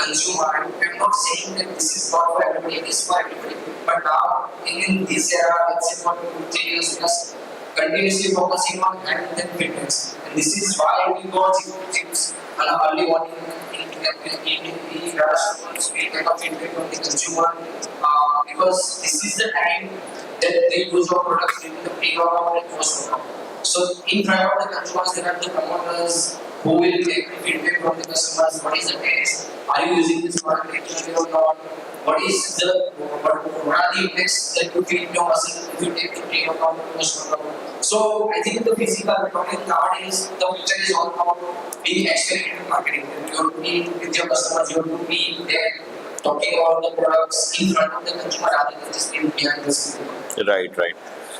consumer, I'm not saying that this is not for everybody, it is for everybody. But now in this era, let's say for 2-3 years, just continuously focusing on health and fitness. And this is why we go gyms and early morning eating rush to take a feedback from the consumer, because this is the time that they use our products during the pre-workout and post-workout. So in front of the consumers, there are the promoters who will take the feedback from the customers. What is the taste? Are you using this product regularly or not? What are the effects that you feel in your muscle if you take the pre-workout and post-workout? So I think the physical talking nowadays, the future is all about being experiential marketing. You have to be with your customers, you have to be there talking about the products in front of the consumer rather than just being behind the screen. Right, right.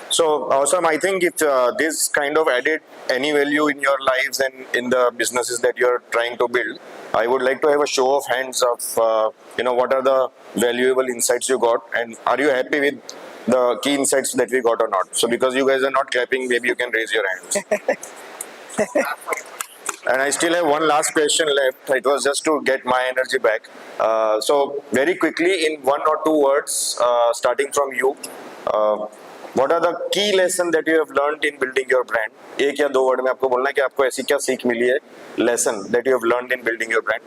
So awesome. I think if this kind of added any value in your lives and in the businesses that you're trying to build, I would like to have a show of hands of what are the valuable insights you got, and are you happy with the key insights that we got or not? So because you guys are not clapping, maybe you can raise your hands. And I still have one last question left. It was just to get my energy back. So very quickly, in one or two words, starting from you, uh, what are the key lesson that you have learned in building your brand? एक या दो word में आपको बोलना है कि आपको ऐसी क्या सीख मिली है, lesson that you have learned in building your brand.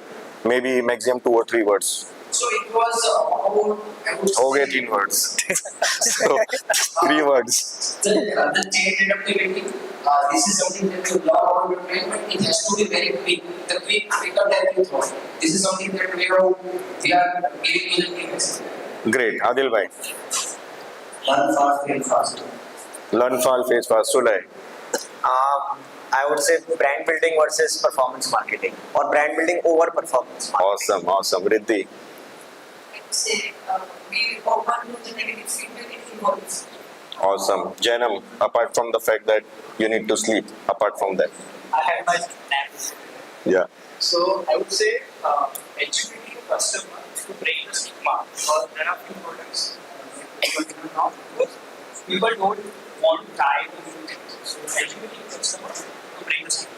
Maybe maximum 2 or 3 words. So it was about, I would हो गए say, 3 words. So 3 words. the change adaptability. This is something that you learn on your brain, but it has to be very quick. The quicker than you thought. This is something that we are giving to the teams. Great. Adil bhai. Learn fast, fail fast. Learn fast, face fast. Sulay. I would say brand building versus performance marketing, or brand building over performance marketing. Awesome. Riddhi. Say, we open to the negative feedback if you want. Awesome. Janam, apart from the fact that you need to sleep, apart from that. I had my plans. Yeah. So I would say educating a customer to break the stigma, because there are few products people do not, because people don't want to try to do things. So educating customer to break the stigma.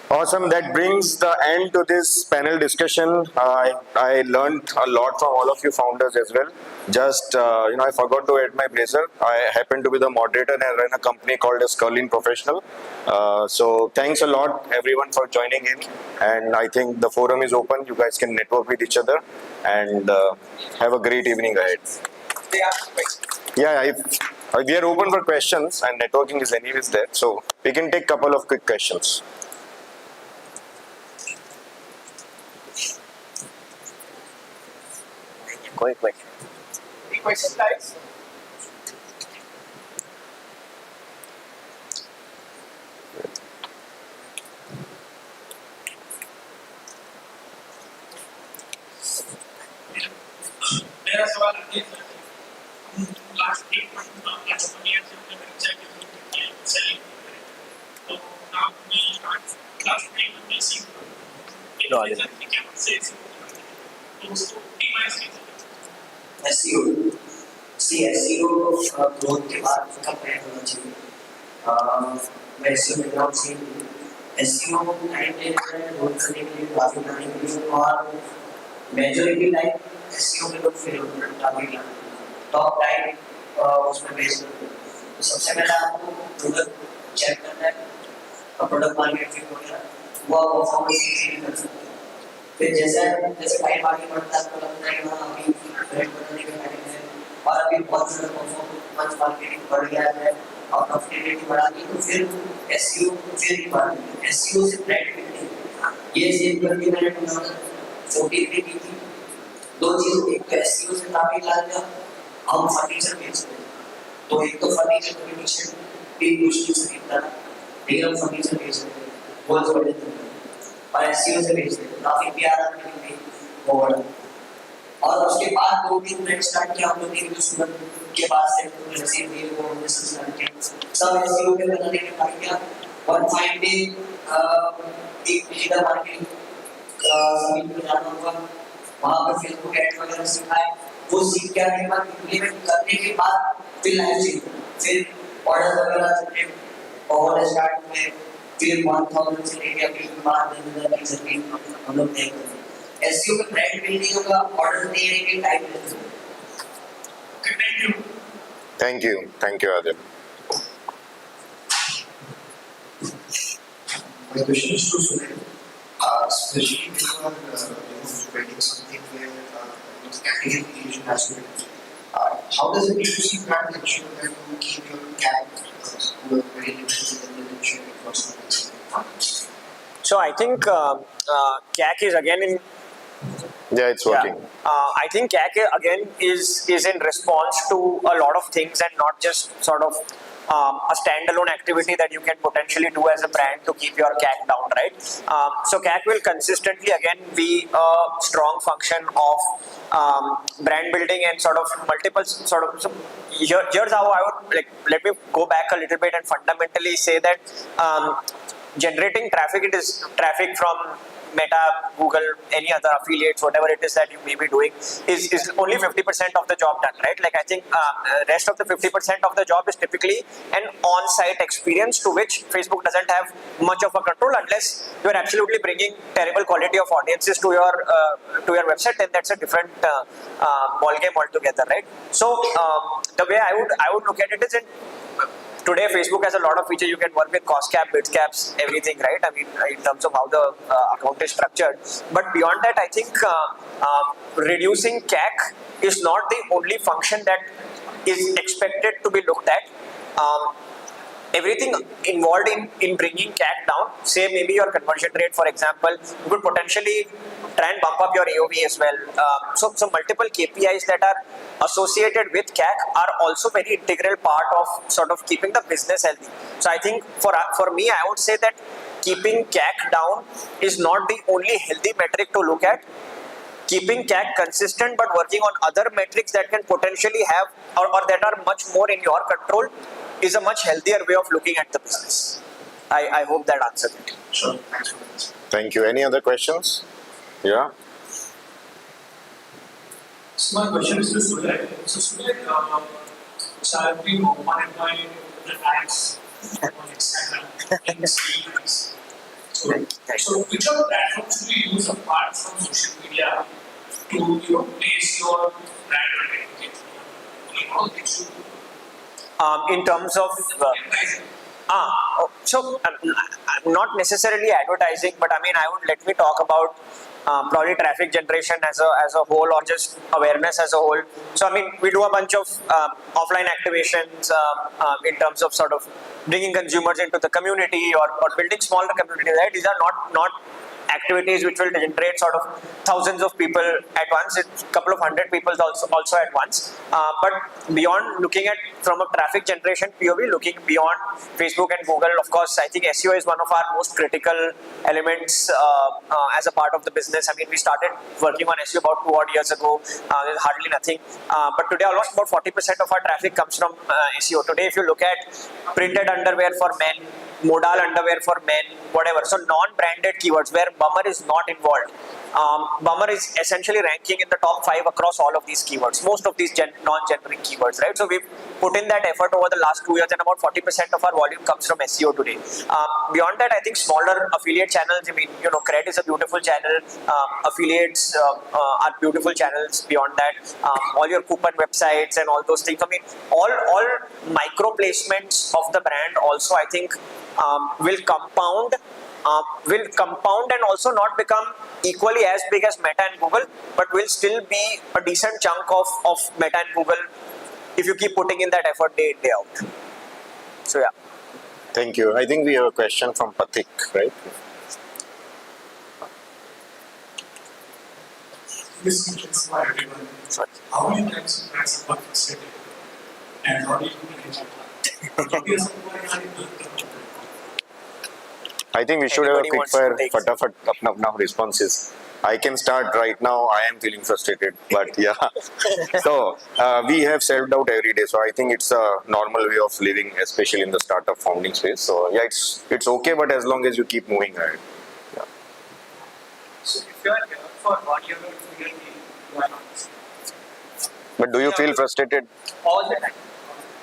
Awesome. That brings the end to this panel discussion. I learned a lot from all of you founders as well. Just, I forgot to add my blazer. I happen to be the moderator and I run a company called as Curlin Professional. So thanks a lot everyone for joining in. And I think the forum is open. You guys can network with each other and have a great evening ahead. Yeah, we are open for questions and networking is anyways there. So we can take a couple of quick questions. कोई question? Any question, guys? मेरा सवाल ये है last 1 years of the website is selling तो now we start last 3 months No, I can say तो उसको optimize कैसे SEO. See, SEO growth के बाद का प्लान होना चाहिए. मैं SEO बैकग्राउंड से SEO टाइम लेकर ग्रोथ करने के लिए काफी प्लानिंग की है और मेजॉरिटी टाइम SEO में लोग फेल होते हैं टारगेट लाने टॉप टाइम उसमें बेस करते हैं. तो सबसे पहले आपको प्रोडक्ट चेक करना है और प्रोडक्ट मार्केट फिट हो गया वो आप परफॉर्मेंस इजीली कर सकते हैं. फिर जैसे टाइम आगे बढ़ता है तो लगता है कि हाँ अभी ब्रांड बनाने का टाइम है और अभी बहुत ज़्यादा परफॉर्मेंस मार्केटिंग बढ़ गया है और प्रॉफिटेबिलिटी बढ़ा दी तो फिर एसईओ फिर ही बढ़ा दी. एसईओ से ब्रांड बिल्डिंग ये सेम करके मैंने 2014 में की थी. 2 चीज़, एक तो एसईओ से काफी लाभ था. हम फर्नीचर बेचते हैं तो एक तो फर्नीचर कम्युनिकेशन भी मुश्किल से मिलता था लेकिन हम फर्नीचर बेचते हैं बहुत बड़े और एसईओ से बेचते हैं काफी प्यारा वो बढ़ा. और उसके बाद 2-3 ब्रांड स्टार्ट किया हम लोग ने जो सूरत के बाद से रसीद दिए वो हमने स्टार्ट किया सब एसईओ पे बनाने के ट्राई किया. वन फाइन डे एक डिजिटल मार्केटिंग समिट में जाना होगा वहाँ पर फेसबुक एड वगैरह सिखाए वो सीख के आने के बाद इम्प्लीमेंट करने के बाद फिर लाइव चाहिए फिर ऑर्डर वगैरह से और स्टार्ट में फिर 1000 से लेके अभी बात 2000 की सर्विस हम लोग तय करते हैं. एसईओ में ब्रांड बिल्डिंग होगा ऑर्डर देने के टाइम लगेगा. Thank you, Adil. My question is to Sunil, especially if you are building something where category creation has to be. How does a D2C brand ensure that you keep your gap because you are very limited in the ensure across the So I think CAC is again in. Yeah, it's working. I think CAC again is in response to a lot of things and not just sort of a standalone activity that you can potentially do as a brand to keep your CAC down, right? So CAC will consistently again be a strong function of brand building and sort of multiple sort of. So here's how I would let me go back a little bit and fundamentally say that generating traffic, it is traffic from Meta, Google, any other affiliates, whatever it is that you may be doing, is only 50% of the job done, right? Like I think rest of the 50% of the job is typically an on-site experience to which Facebook doesn't have much of a control unless you are absolutely bringing terrible quality of audiences to your website. Then that's a different ball game altogether, right? So the way I would look at it is today Facebook has a lot of features. You can work with cost cap, bid caps, everything, right? I mean, in terms of how the account is structured. But beyond that, I think reducing CAC is not the only function that is expected to be looked at. Everything involved in bringing CAC down, say maybe your conversion rate, for example, you could potentially try and bump up your AOV as well. So multiple KPIs that are associated with CAC are also very integral part of sort of keeping the business healthy. So I think for me, I would say that keeping CAC down is not the only healthy metric to look at. Keeping CAC consistent but working on other metrics that can potentially have or that are much more in your control is a much healthier way of looking at the business. I hope that answers it. Sure. Thanks for this. Thank you. Any other questions? Yeah. So my question is to Surya. So Surya, so I've been monitoring the ads on Instagram and Instagram. So which of the platforms do you use apart from social media to place your brand identity? In terms of not necessarily advertising, but I mean, let me talk about probably traffic generation as a whole, or just awareness as a whole. So I mean, we do a bunch of offline activations in terms of sort of bringing consumers into the community or building smaller communities. Right? These are not activities which will generate sort of thousands of people at once, it's a couple of hundred people also at once. But beyond looking at from a traffic generation POV, looking beyond Facebook and Google, of course, I think SEO is one of our most critical elements as a part of the business. I mean, we started working on SEO about 2 odd years ago. There's hardly nothing. But today, almost about 40% of our traffic comes from SEO. Today, if you look at printed underwear for men, modal underwear for men, whatever. So non-branded keywords where Bummer is not involved. Bummer is essentially ranking in the top 5 across all of these keywords, most of these non-generic keywords, right? So we've put in that effort over the last 2 years, and about 40% of our volume comes from SEO today. Beyond that, I think smaller affiliate channels, I mean, Cred is a beautiful channel. Affiliates are beautiful channels beyond that. All your coupon websites and all those things. I mean, all micro placements of the brand also, I think, will compound and also not become equally as big as Meta and Google, but will still be a decent chunk of Meta and Google if you keep putting in that effort day in, day out. So yeah. Thank you. I think we have a question from Pathik, right? This question is for everyone. How many times you press a button setting and how do you manage it? I think we should Anybody have a wants quick to fire take fatafat responses. I can start right now. I am feeling frustrated, but yeah. So we have self-doubt every day. So I think it's a normal way of living, especially in the startup founding space. So yeah, it's okay, but as long as you keep moving ahead. Yeah. So if you are here for 1 year or 2 years, you are not. But do you feel frustrated All the time.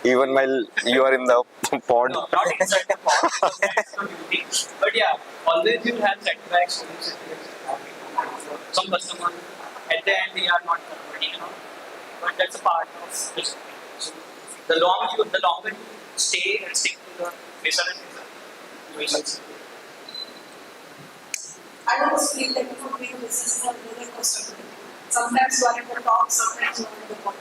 even while you are in the pod? No, not inside the pod. That's not duty. But yeah, always you have setbacks. Some customer at the end they are not converting, but that's a part of this. So the longer you stay and stick to the result, you will succeed. I always feel like doing business is a roller coaster. Sometimes you are at the top, sometimes you are at the bottom.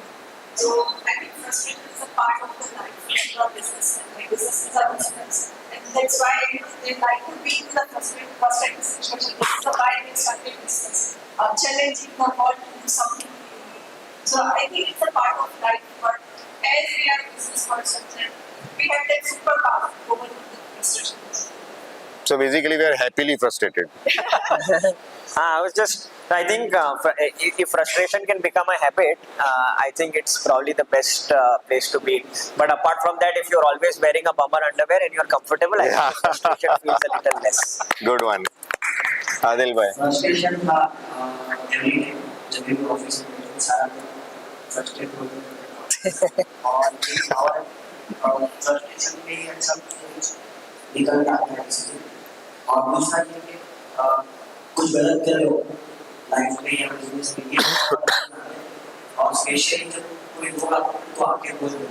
So I think frustration is a part of the life of your business, and my businesses are business. And that's why they like to be in the frustrating situation. This is why they started business, challenging the world to do something new. So I think it's a part of life, but as we are business persons, we have that superpower to overcome the frustrations. So basically, we are happily frustrated. I think if frustration can become a habit, I think it's probably the best place to be. But apart from that, if you're always wearing a Bummer underwear and you're comfortable, I think the frustration feels a little less. Good one. Adil भाई frustration था every day जब भी office में सारा frustrate हो और frustration में ही अच्छा निकल जाता है इससे और दूसरा ये कि कुछ गलत कर रहे हो लाइफ में या बिजनेस में ये और स्पेशली जब कोई बोला तो आपके बोल रहे हो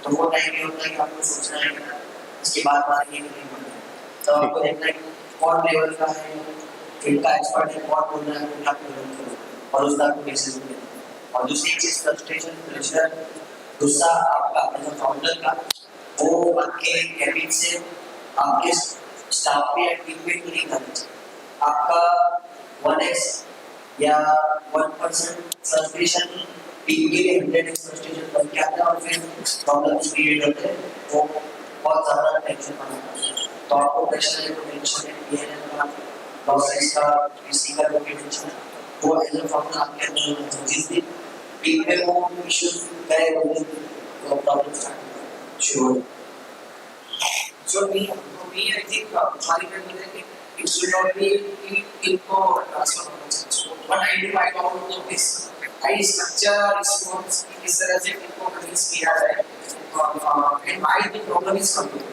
तो वो टाइम ये होता है कि आपको सोचना है कि इसके बाद बात ये नहीं बनना तो आपको देखना है कौन लेवल का है इनका एक्सपर्ट है कौन बोल रहा है वो आप लेवल करो और उसका आपको डिसीजन देना और दूसरी चीज फ्रस्ट्रेशन प्रेशर गुस्सा आपका मतलब फाउंडर का वो आपके कैबिन से आपके स्टाफ पे या टीम पे नहीं करना चाहिए आपका 1x या 1% फ्रस्ट्रेशन टीम के लिए 100x फ्रस्ट्रेशन बन के आता है और फिर प्रॉब्लम्स क्रिएट होते हैं वो बहुत ज़्यादा टेंशन बनाता है तो आपको प्रेशर है तो टेंशन है ये है का प्रोसेस का किसी का जो टेंशन है वो एज अ फाउंडर आपके अंदर होना चाहिए जिस दिन टीम में वो इश्यूज गए वो प्रॉब्लम स्टार्ट शुरू हो So me, I think high level it should not be info transfer. So what I do, I don't know this. I structure response is as if info is here, and my problem is coming.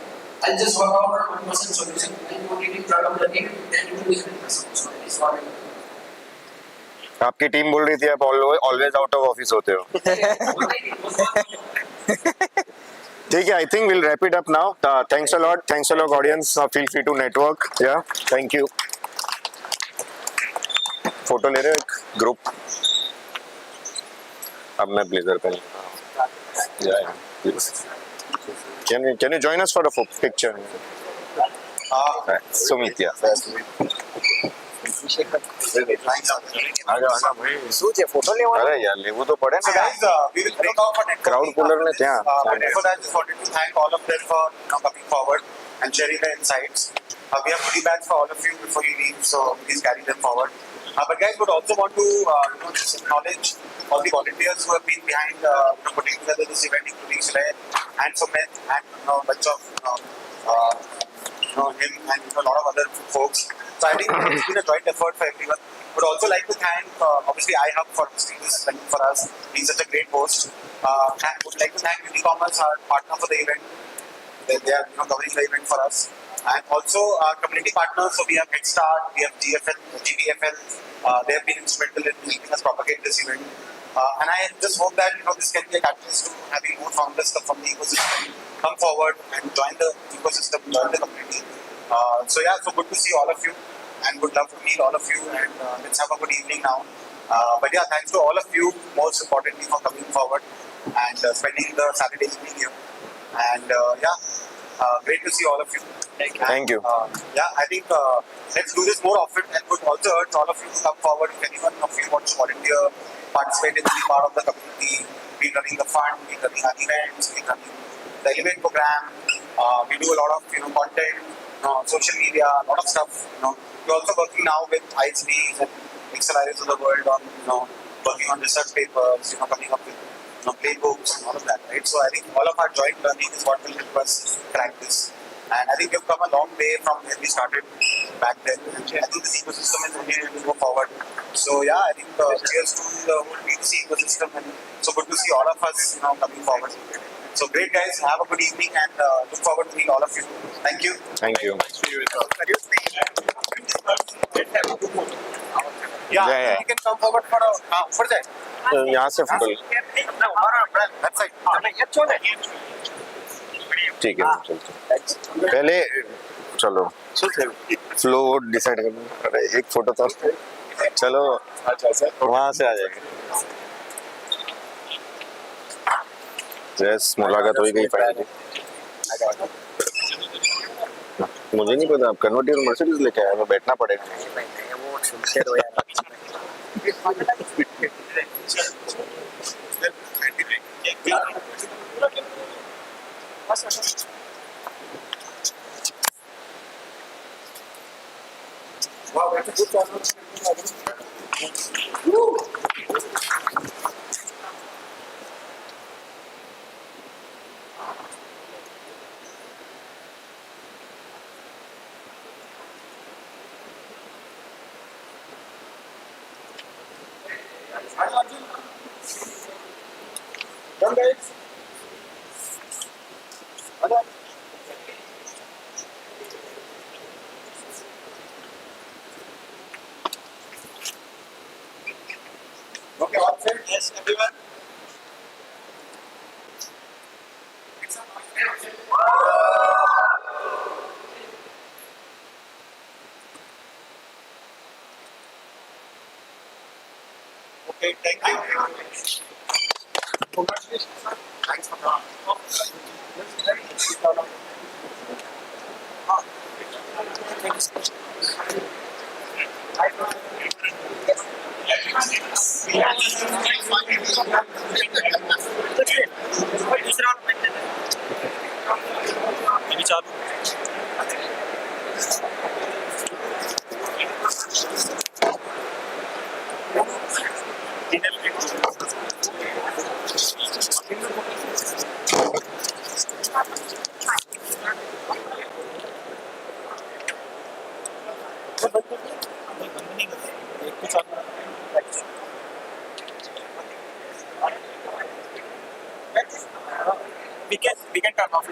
I'll just work out a 1% solution and put it in front of the team, then it will be 100%. So that is what I do. आपकी team बोल रही थी आप always out of office होते हो ठीक है I think will wrap it up now thanks a lot audience feel free to network या थैंक यू फोटो ले रहे हो एक ग्रुप अब मैं ब्लेजर पहन can you join us for a picture Sumit या શું છે ફોટો લેવાનો અરે યાર લેવું તો પડે ને Guys, we will break off for networking crowd puller ને ત્યાં but before that, just wanted to thank all of them for coming forward and sharing their insights. We have goodie bags for all of you before you leave, so please carry them forward. But guys, would also want to just acknowledge all the volunteers who have been behind putting together this event, including Sulaim and Sumit and a bunch of him and a lot of other folks. So I think it's been a joint effort for everyone. Would also like to thank obviously iHub for hosting this event for us, being such a great host. Would like to thank Unicommerce, our partner for the event. They are covering the event for us. And also our community partners, so we have Head Start, we have GBFL, they have been instrumental in helping us propagate this event. And I just hope that this can be a catalyst to having more founders from the ecosystem come forward and join the ecosystem, join the community. So good to see all of you and would love to meet all of you and let's have a good evening now. But yeah, thanks to all of you, most importantly for coming forward and spending the Saturday evening here. And great to see all of you. Thank you. I think let's do this more often and would also urge all of you to come forward if anyone of you wants to volunteer, participate in any part of the community. We're running the fund, we're running our events, we're running the event program. We do a lot of content, social media, a lot of stuff. We're also working now with ISBs and accelerators of the world on working on research papers, coming up with playbooks and all of that, right? So I think all of our joint learning is what will help us crack this. And I think we've come a long way from where we started back then. And I think this ecosystem is only going to go forward. So I think cheers to the whole D2C ecosystem and so good to see all of us coming forward. So great guys, have a good evening and look forward to meet all of you. Thank you. Thank you. Yeah, you can come forward for a यहाँ से photo ठीक है चलते पहले चलो flow decide करना अरे एक फोटो तो चलो वहाँ से आ जाएंगे जैस मुलाकात हो गई फाइनली मुझे नहीं पता आप कन्वर्टिबल मर्सिडीज लेके आए बैठना पड़ेगा Wow, that's a good Done, guys. Okay, all set. Yes, everyone. Okay, thank you. Congratulations, sir. Thanks for coming. अभी चालू एक तो चालू we can turn off